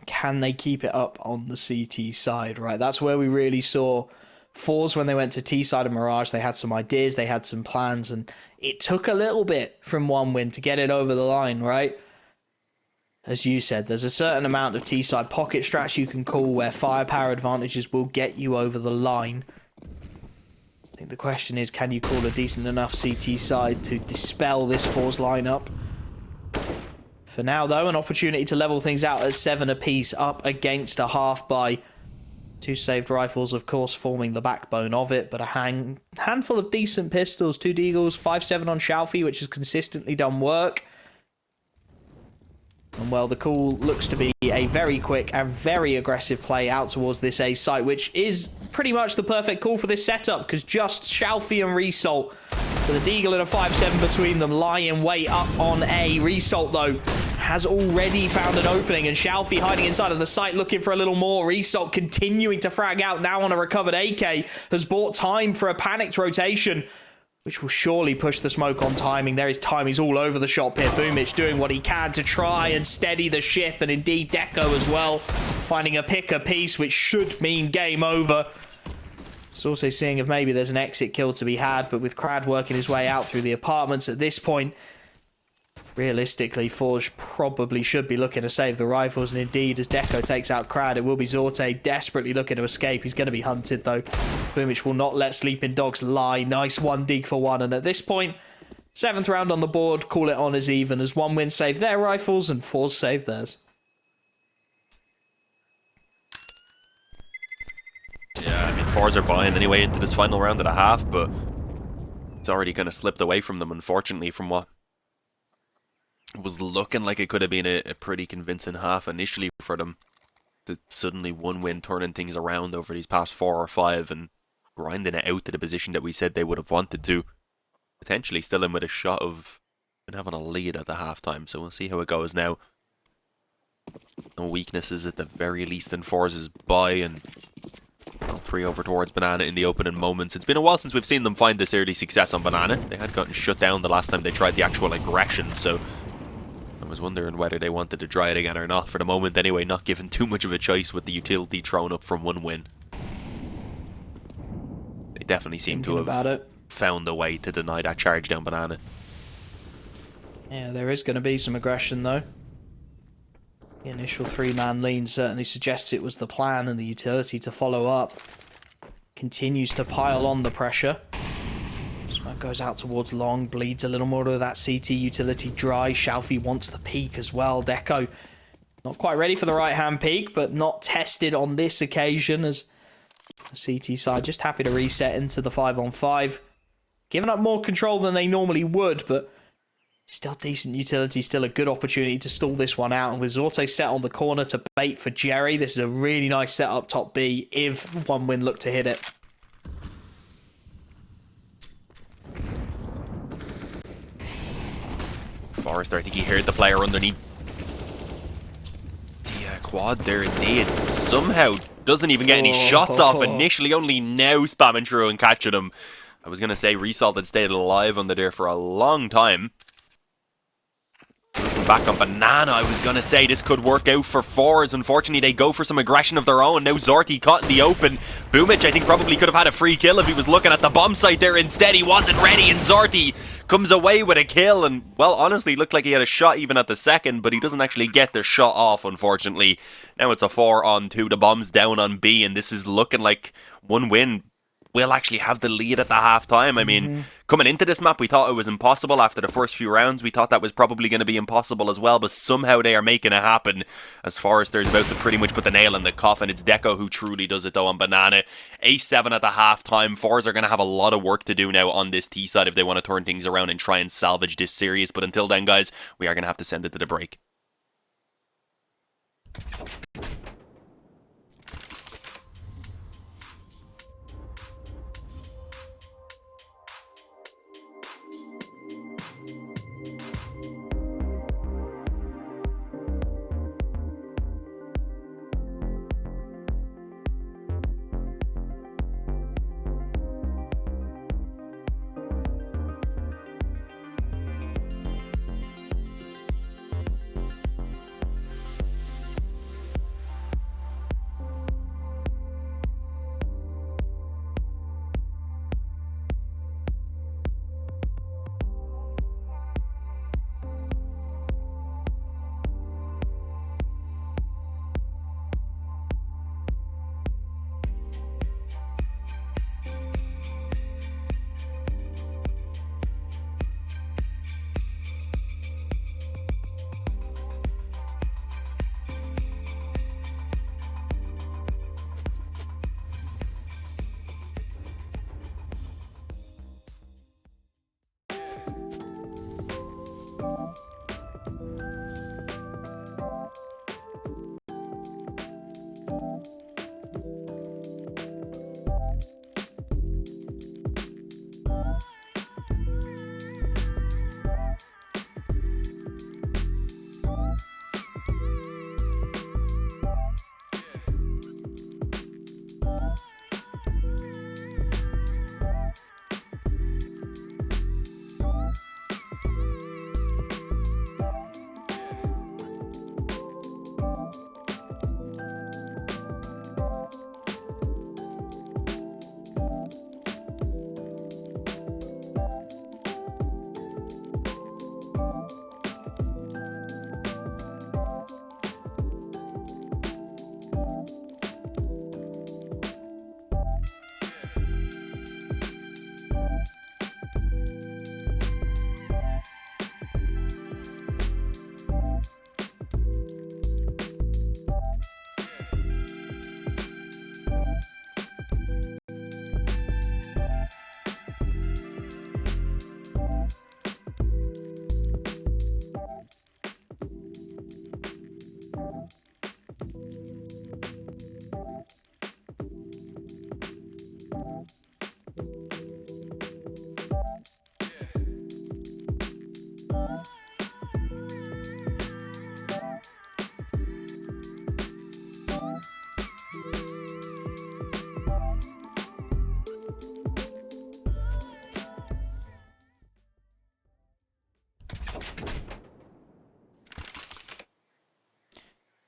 can they keep it up on the CT side, right? That's where we really saw forZe when they went to T side and Mirage. They had some ideas, they had some plans, and it took a little bit from 1win to get it over the line, right? As you said, there's a certain amount of T side pocket strats you can call where firepower advantages will get you over the line. I think the question is, can you call a decent enough CT side to dispel this forZe lineup? For now, though, an opportunity to level things out at 7 apiece, up against a half by 2 saved rifles, of course, forming the backbone of it, but a handful of decent pistols, 2 deagles, 5.7 on shalfey, which has consistently done work. And well, the call looks to be a very quick and very aggressive play out towards this A site, which is pretty much the perfect call for this setup, because just shalfey and Result, with a deagle and a 5.7 between them, lie in wait up on A. Result, though, has already found an opening, and shalfey hiding inside of the site looking for a little more. Result continuing to frag out now on a recovered AK, has bought time for a panicked rotation, which will surely push the smoke on timing. There is time. He's all over the shot pit. Boomich doing what he can to try and steady the ship, and indeed Deco as well, finding a pick a piece, which should mean game over. It's also seeing if maybe there's an exit kill to be had, but with KRAD working his way out through the apartments at this point, realistically, forZe probably should be looking to save the rifles, and indeed, as Deco takes out KRAD, it will be zorte desperately looking to escape. He's going to be hunted, though. Boomich will not let sleeping dogs lie. Nice 1 dig for 1, and at this point, 7th round on the board, call it on as even, as 1win save their rifles and forZe save theirs. Yeah, I mean, forZe are buying anyway into this final round at a half, but it's already kind of slipped away from them, unfortunately, from what was looking like it could have been a pretty convincing half initially for them, to suddenly 1win turning things around over these past 4 or 5 and grinding it out to the position that we said they would have wanted to. Potentially still in with a shot of having a lead at the halftime, so we'll see how it goes now. No weaknesses at the very least in forZe's buy, and 3 over towards Banana in the opening moments. It's been a while since we've seen them find this early success on Banana. They had gotten shut down the last time they tried the actual aggression, so I was wondering whether they wanted to try it again or not. For the moment anyway, not given too much of a choice with the utility thrown up from 1win. They definitely seem to have found a way to deny that charge down Banana. Yeah, there is going to be some aggression, though. The initial 3-man lean certainly suggests it was the plan, and the utility to follow up continues to pile on the pressure. Smoke goes out towards long, bleeds a little more to that CT utility dry. shalfey wants the peek as well. Deco not quite ready for the right-hand peek, but not tested on this occasion, as the CT side just happy to reset into the 5-on-5. Giving up more control than they normally would, but still decent utility, still a good opportunity to stall this one out. And with zorte set on the corner to bait for Jerry, this is a really nice set up top B if 1win look to hit it. Forrester, I think he heard the player underneath the quad there indeed. Somehow doesn't even get any shots off initially, only now spamming through and catching him. I was going to say Result had stayed alive under there for a long time. Back on Banana, I was going to say this could work out for forZe. Unfortunately, they go for some aggression of their own. Now zorte caught in the open. Boomich, I think, probably could have had a free kill if he was looking at the bomb site there. Instead, he wasn't ready, and zorte comes away with a kill. And, well, honestly, looked like he had a shot even at the second, but he doesn't actually get the shot off, unfortunately. Now it's a 4-on-2. The bomb's down on B, and this is looking like 1win will actually have the lead at the half-time. I mean, coming into this map, we thought it was impossible. After the first few rounds, we thought that was probably going to be impossible as well, but somehow they are making it happen. As forZe's about to pretty much put the nail in the coffin. It's Deco who truly does it, though, on Banana. A7 at the half-time. forZe are going to have a lot of work to do now on this T side if they want to turn things around and try and salvage this series. But until then, guys, we are going to have to send it to the break.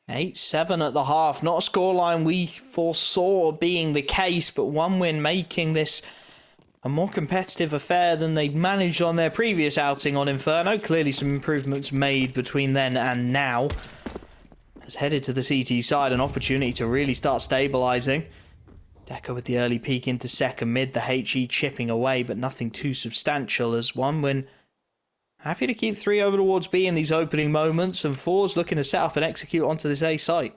Eight-7 at the half. Not a scoreline we foresaw being the case, but one win making this a more competitive affair than they'd managed on their previous outing on Inferno. Clearly some improvements made between then and now. Has headed to the CT side, an opportunity to really start stabilising. Deco with the early peek into second mid, the HE chipping away, but nothing too substantial as one win. Happy to keep 3 over towards B in these opening moments, and forZe looking to set up and execute onto this A site.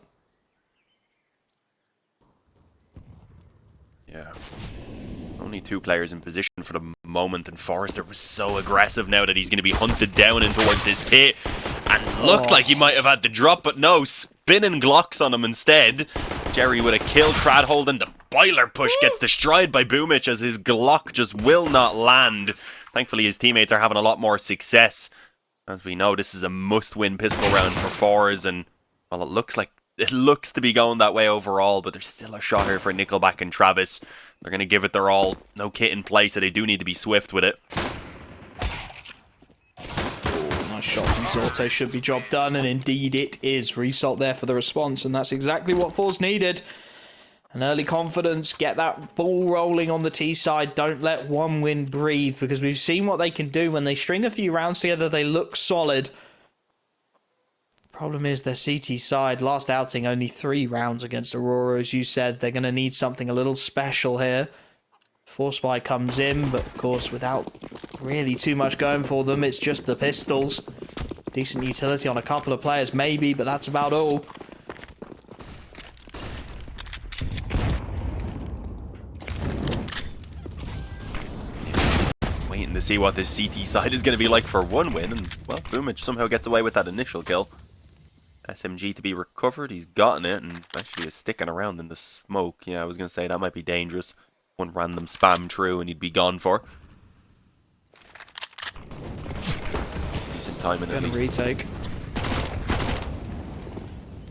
Yeah. Only 2 players in position for the moment, and forZe was so aggressive now that he's going to be hunted down in towards this pit. And looked like he might have had the drop, but no, spinning Glocks on him instead. Jerry with a kill, KRAD holding the boiler push, gets destroyed by Boomich as his Glock just will not land. Thankfully, his teammates are having a lot more success. As we know, this is a must-win pistol round for forZe, and well, it looks to be going that way overall, but there's still a shot here for NickelBack and Travis. They're going to give it their all. No kit in play, so they do need to be swift with it. Nice shot from Zorte, should be job done, and indeed it is. Result there for the response, and that's exactly what forZe needed. An early confidence, get that ball rolling on the T side, don't let one win breathe, because we've seen what they can do when they string a few rounds together, they look solid. Problem is their CT side, last outing only 3 rounds against Aurora, as you said. They're going to need something a little special here. forSe comes in, but of course without really too much going for them, it's just the pistols. Decent utility on a couple of players maybe, but that's about all. Waiting to see what this CT side is going to be like for one win, and well, Boomich somehow gets away with that initial kill. SMG to be recovered, he's gotten it, and actually is sticking around in the smoke. Yeah, I was going to say that might be dangerous. One random spam true and he'd be gone for. Decent timing at least. Retake.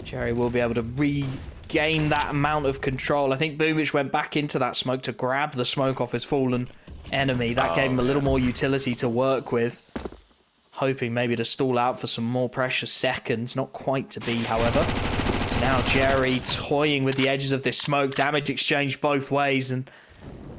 Jerry will be able to regain that amount of control. I think Boomich went back into that smoke to grab the smoke off his fallen enemy. That gave him a little more utility to work with. Hoping maybe to stall out for some more precious seconds. Not quite to be, however. It's now Jerry toying with the edges of this smoke. Damage exchange both ways. And,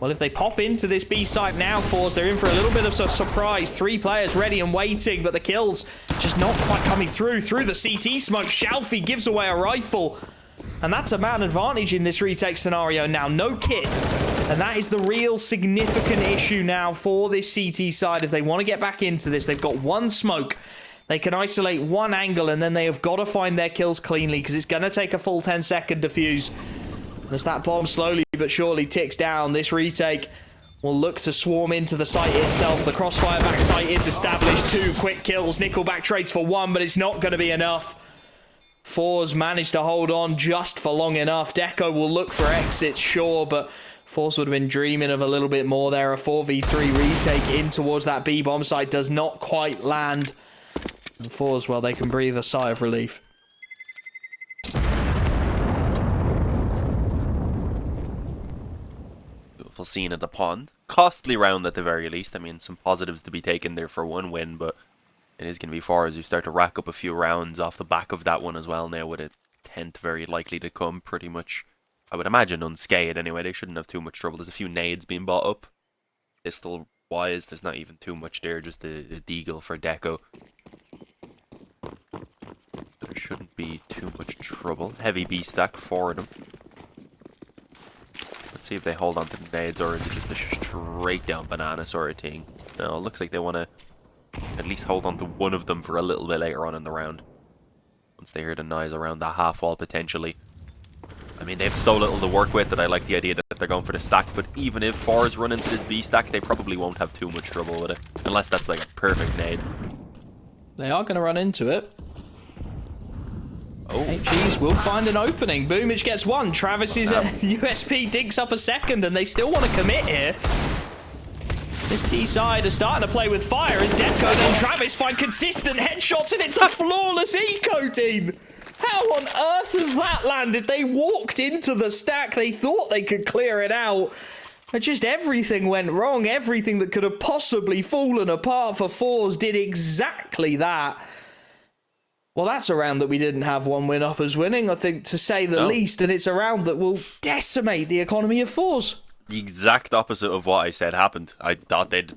well, if they pop into this B site now, forZe, they're in for a little bit of a surprise. 3 players ready and waiting, but the kills just not quite coming through. Through the CT smoke, shalfey gives away a rifle. And that's a man advantage in this retake scenario now. No kit. And that is the real significant issue now for this CT side. If they want to get back into this, they've got one smoke. They can isolate one angle, and then they have got to find their kills cleanly, because it's going to take a full 10-second defuse. And as that bomb slowly but surely ticks down, this retake will look to swarm into the site itself. The crossfire back site is established. 2 quick kills. NickelBack trades for 1, but it's not going to be enough. forZe managed to hold on just for long enough. Deco will look for exits, sure, but forZe would have been dreaming of a little bit more there. A 4v3 retake in towards that B-bomb site does not quite land. And forZe, well, they can breathe a sigh of relief. Beautiful scene at the pond. Costly round at the very least. I mean, some positives to be taken there for one win, but it is going to be forZe you start to rack up a few rounds off the back of that one as well now, with a 10th very likely to come pretty much. I would imagine unscathed anyway. They shouldn't have too much trouble. There's a few nades being bought up. Pistol-wise, there's not even too much there. Just a deagle for Deco. There shouldn't be too much trouble. Heavy B-stack for them. Let's see if they hold on to the nades, or is it just a straight down banana sort of thing. No, it looks like they want to at least hold on to one of them for a little bit later on in the round. Once they hear the noise around that half wall potentially. I mean, they have so little to work with that I like the idea that they're going for the stack, but even if forZe run into this B stack, they probably won't have too much trouble with it. Unless that's like a perfect nade. They are going to run into it. Oh. HEs will find an opening. Boomich gets 1. Travis's USP digs up a 2nd, and they still want to commit here. This T side is starting to play with fire as Deco and Travis find consistent headshots, and it's a flawless eco team. How on earth has that landed? They walked into the stack. They thought they could clear it out. But just everything went wrong. Everything that could have possibly fallen apart for forZe did exactly that. Well, that's a round that we didn't have one win up as winning, I think, to say the least. And it's a round that will decimate the economy of forZe. The exact opposite of what I said happened. I thought they'd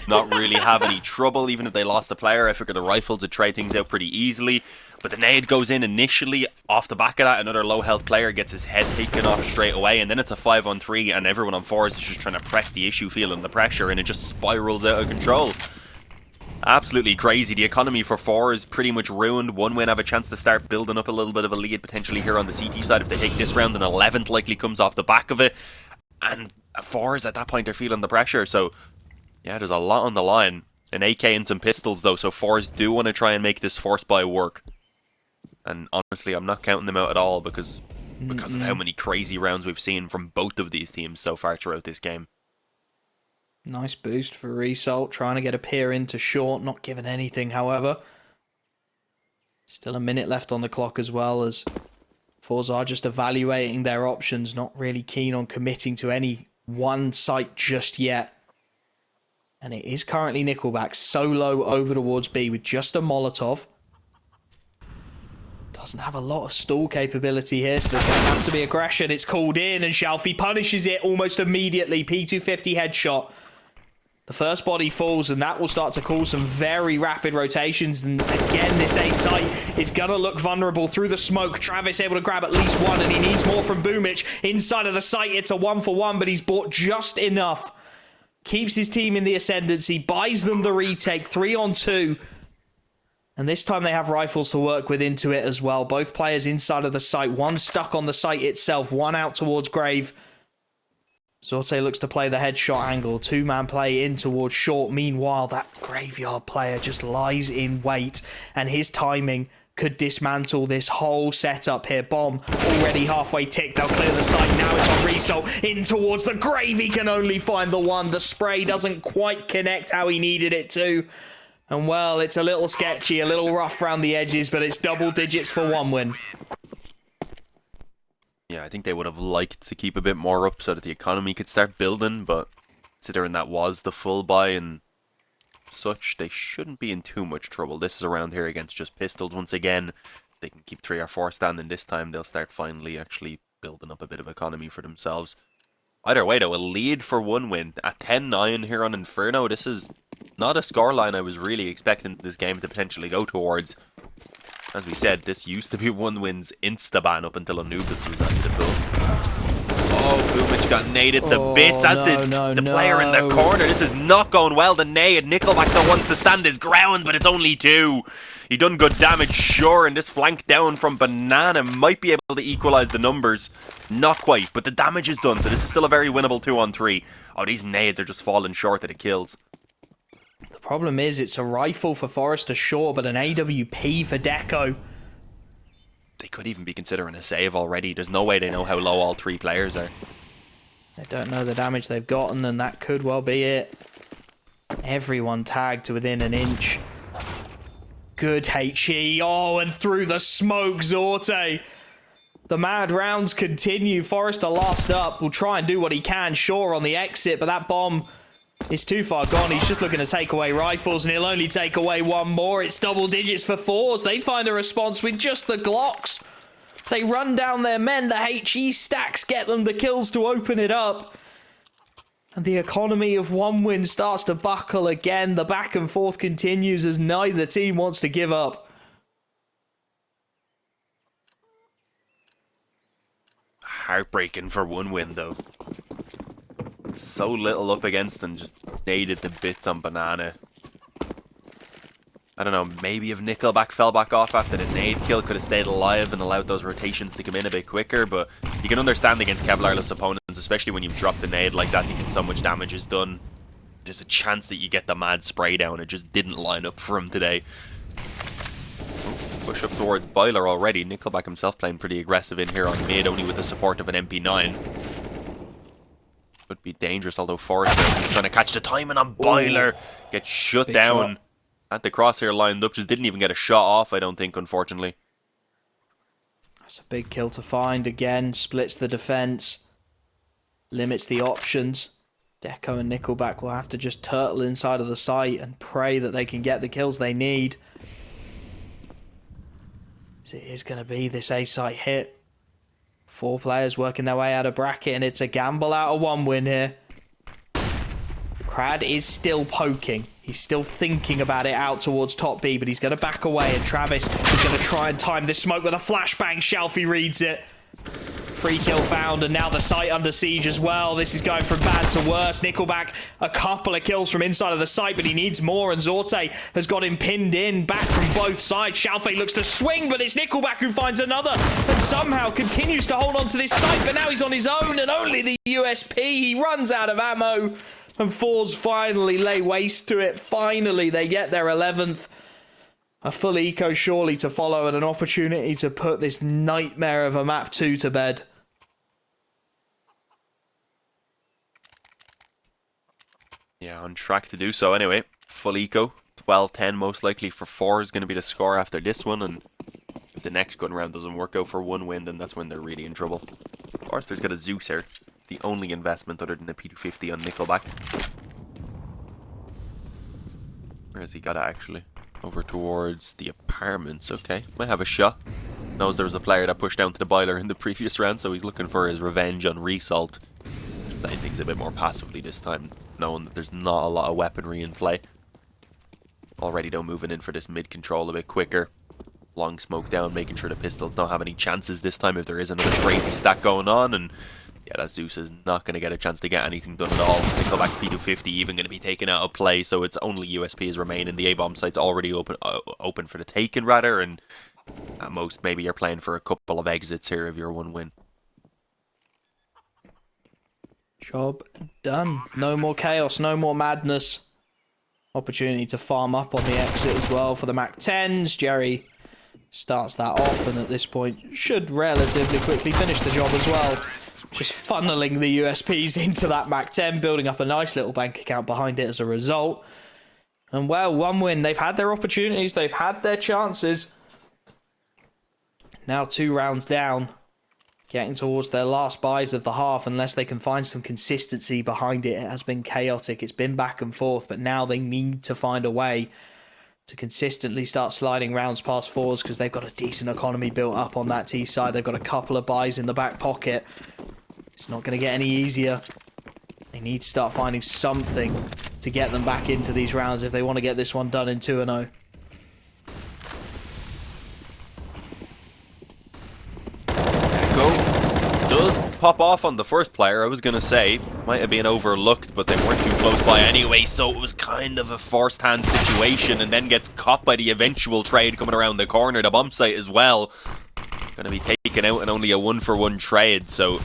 not really have any trouble, even if they lost a player. I figured the rifles would try things out pretty easily. But the nade goes in initially. Off the back of that, another low health player gets his head taken off straight away, and then it's a 5-on-3, and everyone on forZe is just trying to press the issue, feeling the pressure, and it just spirals out of control. Absolutely crazy. The economy for forZe is pretty much ruined. One win have a chance to start building up a little bit of a lead potentially here on the CT side. If they take this round, an 11th likely comes off the back of it, and forZe at that point are feeling the pressure. So yeah, there's a lot on the line. An AK and some pistols though, so forZe do want to try and make this forcebuy work. And honestly, I'm not counting them out at all because of how many crazy rounds we've seen from both of these teams so far throughout this game. Nice boost for Result, trying to get a peer into short, not given anything, however. Still a minute left on the clock as well, as forZe are just evaluating their options, not really keen on committing to any one site just yet. And it is currently NickelBack solo over towards B with just a Molotov. Doesn't have a lot of stall capability here, so there's going to have to be aggression. It's called in, and shalfey punishes it almost immediately. P250 headshot. The first body falls, and that will start to cause some very rapid rotations. And again, this A site is going to look vulnerable through the smoke. Travis able to grab at least one, and he needs more from Boomich. Inside of the site, it's a 1-for-1, but he's bought just enough. Keeps his team in the ascendancy, buys them the retake, 3-on-2. And this time they have rifles to work with into it as well. Both players inside of the site, one stuck on the site itself, one out towards Grave. zorte looks to play the headshot angle. Two-man play in towards short. Meanwhile, that graveyard player just lies in wait. And his timing could dismantle this whole setup here. Bomb already halfway ticked. They'll clear the site. Now it's on Resol. In towards the Grave. He can only find the one. The spray doesn't quite connect how he needed it to. And well, it's a little sketchy, a little rough around the edges, but it's double digits for one win. Yeah, I think they would have liked to keep a bit more up so that the economy could start building, but considering that was the full buy and such, they shouldn't be in too much trouble. This is around here against just pistols once again. They can keep 3 or 4 standing this time. They'll start finally actually building up a bit of economy for themselves. Either way, though, a lead for one win at 10-9 here on Inferno. This is not a scoreline I was really expecting this game to potentially go towards. As we said, this used to be one win's insta-ban up until Anubis was added to the pool. Oh, Boomich got naded to bits, as did the player in the corner. This is not going well. The nade, NickelBack still wants to stand his ground, but it's only 2. He done good damage, sure, and this flank down from Banana might be able to equalize the numbers. Not quite, but the damage is done, so this is still a very winnable 2-on-3. Oh, these nades are just falling short of the kills. The problem is it's a rifle for forZe sure, but an AWP for Deco. They could even be considering a save already. There's no way they know how low all 3 players are. They don't know the damage they've gotten, and that could well be it. Everyone tagged to within an inch. Good HE. Oh, and through the smoke, zorte. The mad rounds continue. forZe last up. Will try and do what he can, sure, on the exit, but that bomb is too far gone. He's just looking to take away rifles, and he'll only take away one more. It's double digits for forZe. They find a response with just the Glocks. They run down their men. The HE stacks get them the kills to open it up. And the economy of one win starts to buckle again. The back and forth continues as neither team wants to give up. Heartbreaking for one win, though. So little up against and just naded the bits on Banana. I don't know, maybe if NickelBack fell back off after the nade kill, could have stayed alive and allowed those rotations to come in a bit quicker, but you can understand against Kevlarless opponents, especially when you've dropped the nade like that, you can so much damage is done. There's a chance that you get the mad spray down. It just didn't line up for him today. Push up towards Boiler already. NickelBack himself playing pretty aggressive in here on mid, only with the support of an MP9. Could be dangerous, although forZe trying to catch the timing on Boiler. Gets shut down. At the crosshair lined up, just didn't even get a shot off, I don't think, unfortunately. That's a big kill to find again. Splits the defense. Limits the options. Deco and NickelBack will have to just turtle inside of the site and pray that they can get the kills they need. So it is going to be this A-site hit. 4 players working their way out of bracket, and it's a gamble out of one win here. KRAD is still poking. He's still thinking about it out towards top B, but he's going to back away, and Travis is going to try and time this smoke with a flashbang. Shalfey reads it. Free kill found, and now the site under siege as well. This is going from bad to worse. NickelBack, a couple of kills from inside of the site, but he needs more, and zorte has got him pinned in, back from both sides. Shalfey looks to swing, but it's NickelBack who finds another, and somehow continues to hold on to this site, but now he's on his own, and only the USP. He runs out of ammo, and forZe finally lay waste to it. Finally, they get their 11th. A full eco surely to follow, and an opportunity to put this nightmare of a map 2 to bed. Yeah, on track to do so anyway. Full eco. 12-10 most likely for forZe going to be the score after this one, and if the next gun round doesn't work out for one win, then that's when they're really in trouble. Of course, there's got a Zeus here. The only investment other than the P250 on NickelBack. Where has he got it actually? Over towards the apartments. Okay, might have a shot. Knows there was a player that pushed down to the boiler in the previous round, so he's looking for his revenge on Result. Just playing things a bit more passively this time. knowing that there's not a lot of weaponry in play. Already though, moving in for this mid control a bit quicker. Long smoke down, making sure the pistols don't have any chances this time if there is another crazy stack going on. And yeah, that Zeus is not going to get a chance to get anything done at all. NickelBack's P250 even going to be taken out of play, so it's only USPs remaining. The A-bomb site's already open for the taking, rather, and at most maybe you're playing for a couple of exits here if you're one win. Job done. No more chaos, no more madness. Opportunity to farm up on the exit as well for the MAC-10s. Jerry starts that off, and at this point should relatively quickly finish the job as well. Just funneling the USPs into that MAC-10, building up a nice little bank account behind it as a result. And well, one win. They've had their opportunities, they've had their chances. Now 2 rounds down, getting towards their last buys of the half, unless they can find some consistency behind it. It has been chaotic, it's been back and forth, but now they need to find a way to consistently start sliding rounds past forZe, because they've got a decent economy built up on that T side. They've got a couple of buys in the back pocket. It's not going to get any easier. They need to start finding something to get them back into these rounds if they want to get this one done in 2-0. Does pop off on the first player. I was going to say, might have been overlooked, but they weren't too close by anyway, so it was kind of a forced hand situation, and then gets caught by the eventual trade coming around the corner. The bomb site as well. Going to be taken out in only a 1-for-1 trade, so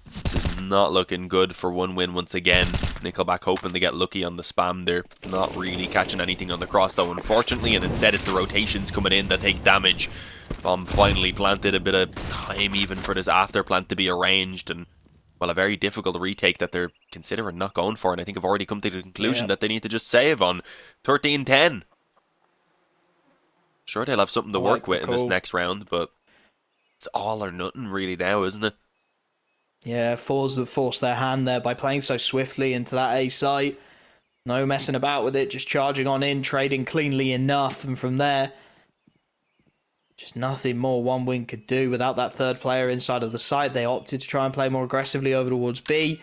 this is not looking good for one win once again. NickelBack hoping to get lucky on the spam. They're not really catching anything on the cross though, unfortunately, and instead it's the rotations coming in that take damage. Bomb finally planted, a bit of time even for this after plant to be arranged, and well, a very difficult retake that they're considering not going for, and I think I've already come to the conclusion that they need to just save on 13-10. Sure, they'll have something to work with in this next round, but it's all or nothing really now, isn't it? Yeah, forZe have forced their hand there by playing so swiftly into that A site. No messing about with it, just charging on in, trading cleanly enough, and from there, just nothing more one win could do without that third player inside of the site. They opted to try and play more aggressively over towards B.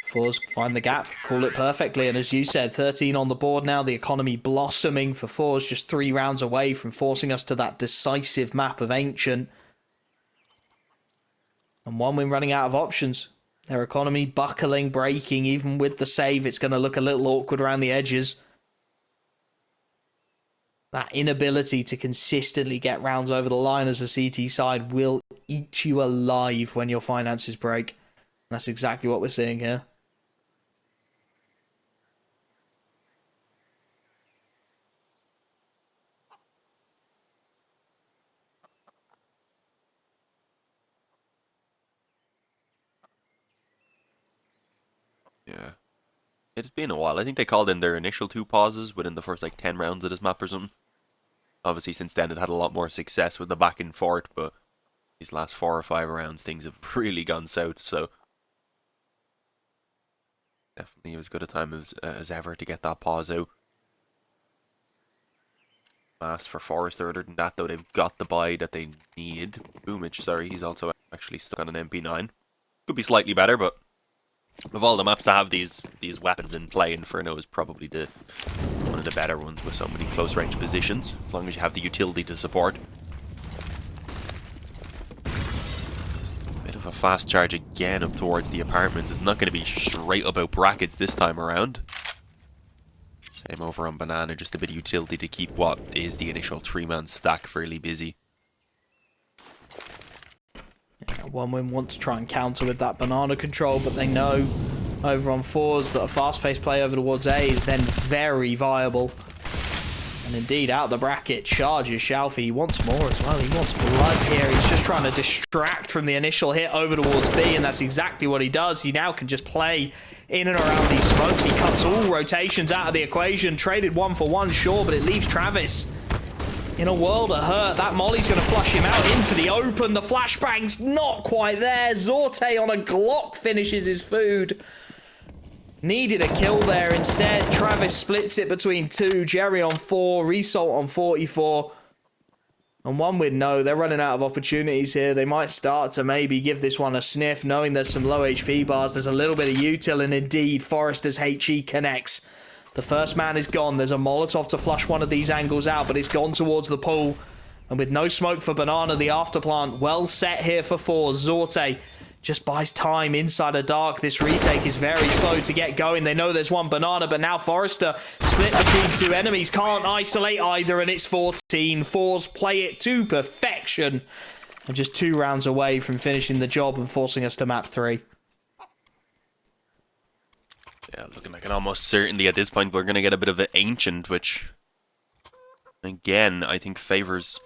forZe find the gap, call it perfectly, and as you said, 13 on the board now, the economy blossoming for forZe, just 3 rounds away from forcing us to that decisive map of Ancient. And one win running out of options. Their economy buckling, breaking, even with the save, it's going to look a little awkward around the edges. That inability to consistently get rounds over the line as a CT side will eat you alive when your finances break. And that's exactly what we're seeing here. Yeah. It's been a while. I think they called in their initial 2 pauses within the first like 10 rounds of this map or something. Obviously since then it had a lot more success with the back and forth, but these last 4 or 5 rounds things have really gone south, so definitely as good a time as ever to get that pause out. Mass for forZe. Other than that though, they've got the buy that they need. Boomage, sorry, he's also actually stuck on an MP9. Could be slightly better, but of all the maps that have these weapons in play, Inferno is probably one of the better ones with so many close range positions, as long as you have the utility to support. Bit of a fast charge again up towards the apartments. It's not going to be straight up out brackets this time around. Same over on Banana, just a bit of utility to keep what is the initial 3-man stack fairly busy. One win want to try and counter with that banana control, but they know over on forZe that a fast-paced play over towards A is then very viable. And indeed, out of the bracket, charges shalfey. He wants more as well. He wants blood here. He's just trying to distract from the initial hit over towards B, and that's exactly what he does. He now can just play in and around these smokes. He cuts all rotations out of the equation. Traded 1-for-1, sure, but it leaves Travis in a world of hurt. That molly's going to flush him out into the open. The flashbang's not quite there. Zorte on a Glock finishes his food. Needed a kill there instead. Travis splits it between 2. Jerry on 4. Result on 44. And one would know they're running out of opportunities here. They might start to maybe give this one a sniff, knowing there's some low HP bars. There's a little bit of util, and indeed, forZe's HE connects. The first man is gone. There's a Molotov to flush one of these angles out, but it's gone towards the pool. And with no smoke for Banana, the afterplant well set here for forZe. Just buys time inside a dark. This retake is very slow to get going. They know there's one Banana, but now forZe split between two enemies. Can't isolate either, and it's 14. forZe play it to perfection. And just 2 rounds away from finishing the job and forcing us to map 3. Yeah, looking like an almost certainty at this point. We're going to get a bit of an Ancient, which, again, I think favors,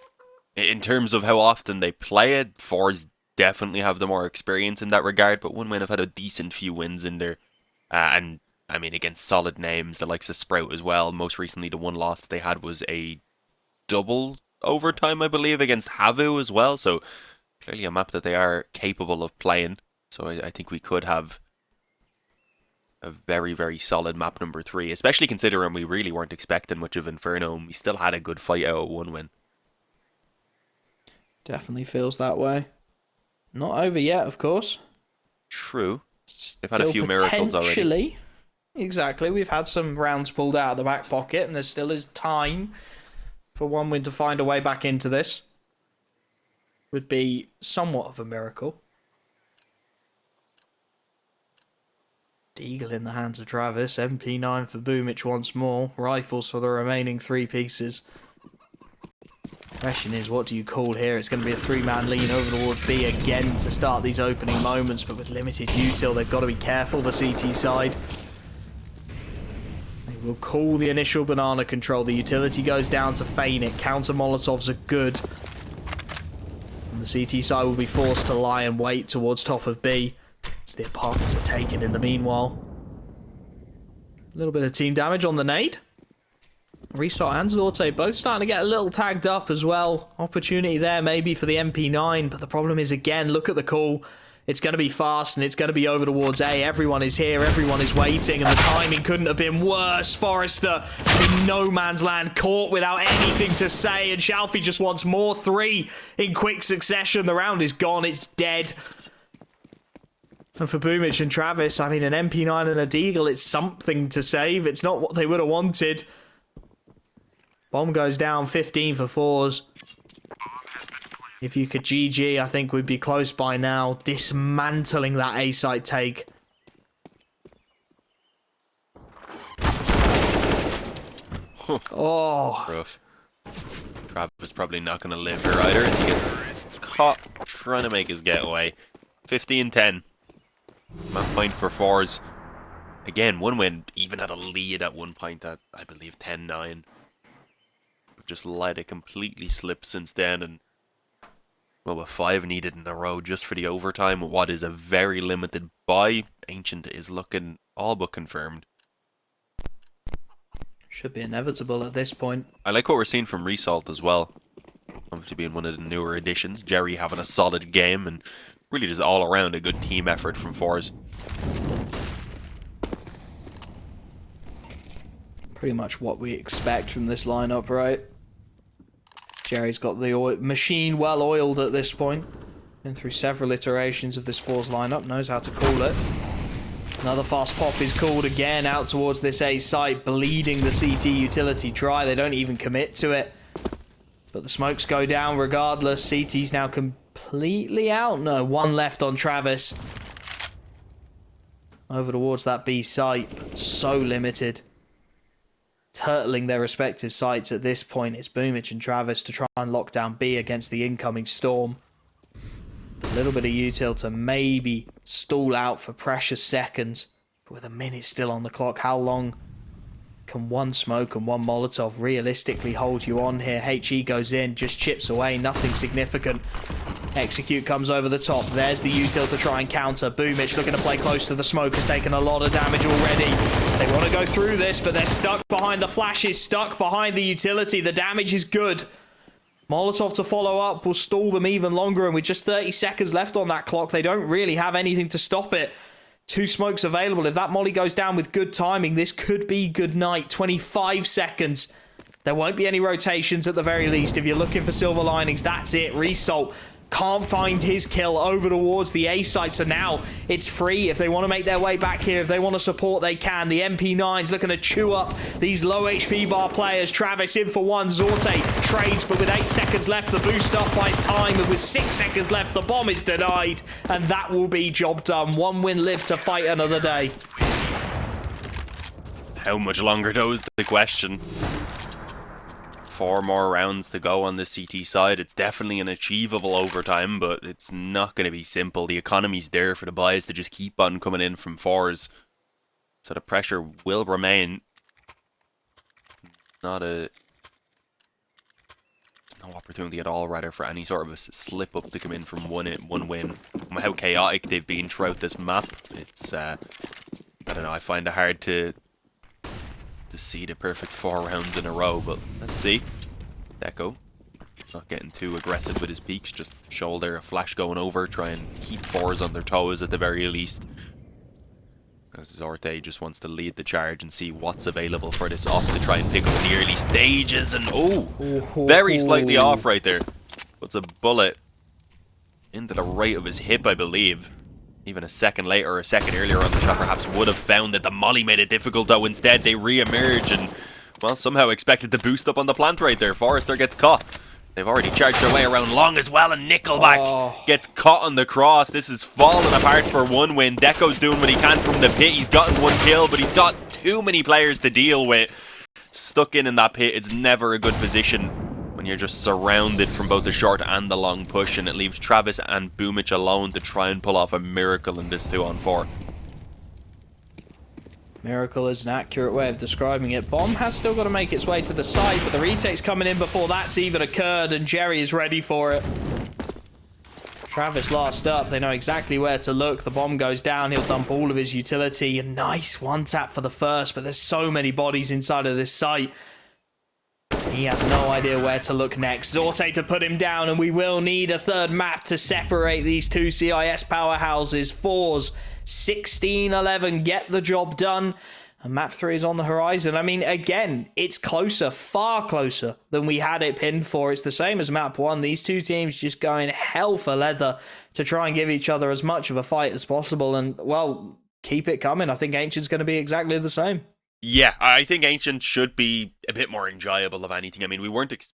in terms of how often they play it, forZe definitely have the more experience in that regard, but OneWin have had a decent few wins in there, and I mean against solid names, the likes of Sprout as well. Most recently, the one loss that they had was a double overtime, I believe, against Havu as well, so clearly a map that they are capable of playing. So I think we could have a very, very solid map number 3, especially considering we really weren't expecting much of Inferno, and we still had a good fight out of OneWin. Definitely feels that way. Not over yet, of course. True. They've had a few miracles already. Exactly. We've had some rounds pulled out of the back pocket, and there still is time for OneWin to find a way back into this. Would be somewhat of a miracle. Deagle in the hands of Travis. MP9 for Boomich once more. Rifles for the remaining 3 pieces. Question is, what do you call here? It's going to be a 3-man lean over towards B again to start these opening moments, but with limited util, they've got to be careful, the CT side. They will call the initial Banana control. The utility goes down to feign it. Counter Molotovs are good. And the CT side will be forced to lie and wait towards top of B, as the apartments are taken in the meanwhile. A little bit of team damage on the nade. Restart and Zorte both starting to get a little tagged up as well. Opportunity there maybe for the MP9, but the problem is, again, look at the call. It's going to be fast, and it's going to be over towards A. Everyone is here, everyone is waiting, and the timing couldn't have been worse. forZe in no man's land, caught without anything to say, and shalfey just wants more 3 in quick succession. The round is gone, it's dead. And for Boomich and Travis, I mean, an MP9 and a Deagle, it's something to save. It's not what they would have wanted. Bomb goes down, 15 for forZe. If you could GG, I think we'd be close by now. Dismantling that A site take. Oh. Rough. Travis is probably not going to live here either, as he gets caught trying to make his getaway. 15-10. Map point for forZe. Again, OneWin even had a lead at one point at, I believe, 10-9. Just let it completely slip since then, and well, with 5 needed in a row just for the overtime, what is a very limited buy, Ancient is looking all but confirmed. Should be inevitable at this point. I like what we're seeing from Resalt as well. Obviously being one of the newer additions. Jerry having a solid game, and really just all around a good team effort from forZe. Pretty much what we expect from this lineup, right? Jerry's got the machine well oiled at this point. Been through several iterations of this forZe lineup, knows how to call it. Another fast pop is called again out towards this A site, bleeding the CT utility dry. They don't even commit to it. But the smokes go down regardless. CT's now completely out. No, 1 left on Travis. Over towards that B site, but so limited. Turtling their respective sites at this point. It's Boomich and Travis to try and lock down B against the incoming storm. A little bit of util to maybe stall out for precious seconds. But with a minute still on the clock, how long can 1 smoke and 1 Molotov realistically hold you on here? HE goes in, just chips away, nothing significant. Execute comes over the top. There's the util to try and counter. Boomich looking to play close to the smoke, has taken a lot of damage already. They want to go through this, but they're stuck behind the flashes, stuck behind the utility. The damage is good. Molotov to follow up will stall them even longer, and with just 30 seconds left on that clock, they don't really have anything to stop it. 2 smokes available. If that molly goes down with good timing, this could be good night. 25 seconds. There won't be any rotations at the very least. If you're looking for silver linings, that's it. Result can't find his kill over towards the A site, so now it's free. If they want to make their way back here, if they want to support, they can. The MP9's looking to chew up these low HP bar players. Travis in for one. Zorte trades, but with 8 seconds left, the boost up buys time, and with 6 seconds left, the bomb is denied, and that will be job done. One win lived to fight another day. How much longer, though, is the question. 4 more rounds to go on the CT side. It's definitely an achievable overtime, but it's not going to be simple. The economy's there for the buys to just keep on coming in from forZe. So the pressure will remain. There's no opportunity at all, rather, for any sort of a slip up to come in from one win. How chaotic they've been throughout this map. It's, I don't know, I find it hard to see the perfect 4 rounds in a row, but let's see. Deco not getting too aggressive with his peaks, just shoulder, a flash going over, try and keep forZe on their toes at the very least. As Zorte just wants to lead the charge and see what's available for this off to try and pick up in the early stages, and very slightly off right there. Puts a bullet into the right of his hip, I believe. Even a second later or a second earlier on the shot perhaps would have found that the molly made it difficult, though instead they re-emerge and, well, somehow expected to boost up on the plant right there. forZe gets caught. They've already charged their way around long as well, and NickelBack gets caught on the cross. This is falling apart for one win. Deco's doing what he can from the pit. He's gotten 1 kill, but he's got too many players to deal with. Stuck in that pit, it's never a good position when you're just surrounded from both the short and the long push, and it leaves Travis and Boomich alone to try and pull off a miracle in this 2-on-4. Miracle is an accurate way of describing it. Bomb has still got to make its way to the side, but the retake's coming in before that's even occurred, and Jerry is ready for it. Travis last up. They know exactly where to look. The bomb goes down. He'll dump all of his utility. A nice one tap for the first, but there's so many bodies inside of this site. He has no idea where to look next. Zorte to put him down, and we will need a third map to separate these two CIS powerhouses. forZe 16-11 get the job done, and map 3 is on the horizon. I mean, again, it's closer, far closer than we had it pinned for. It's the same as map 1. These two teams just going hell for leather to try and give each other as much of a fight as possible, and, well, keep it coming. I think Ancient's going to be exactly the same. Yeah, I think Ancient should be a bit more enjoyable of anything. I mean, we weren't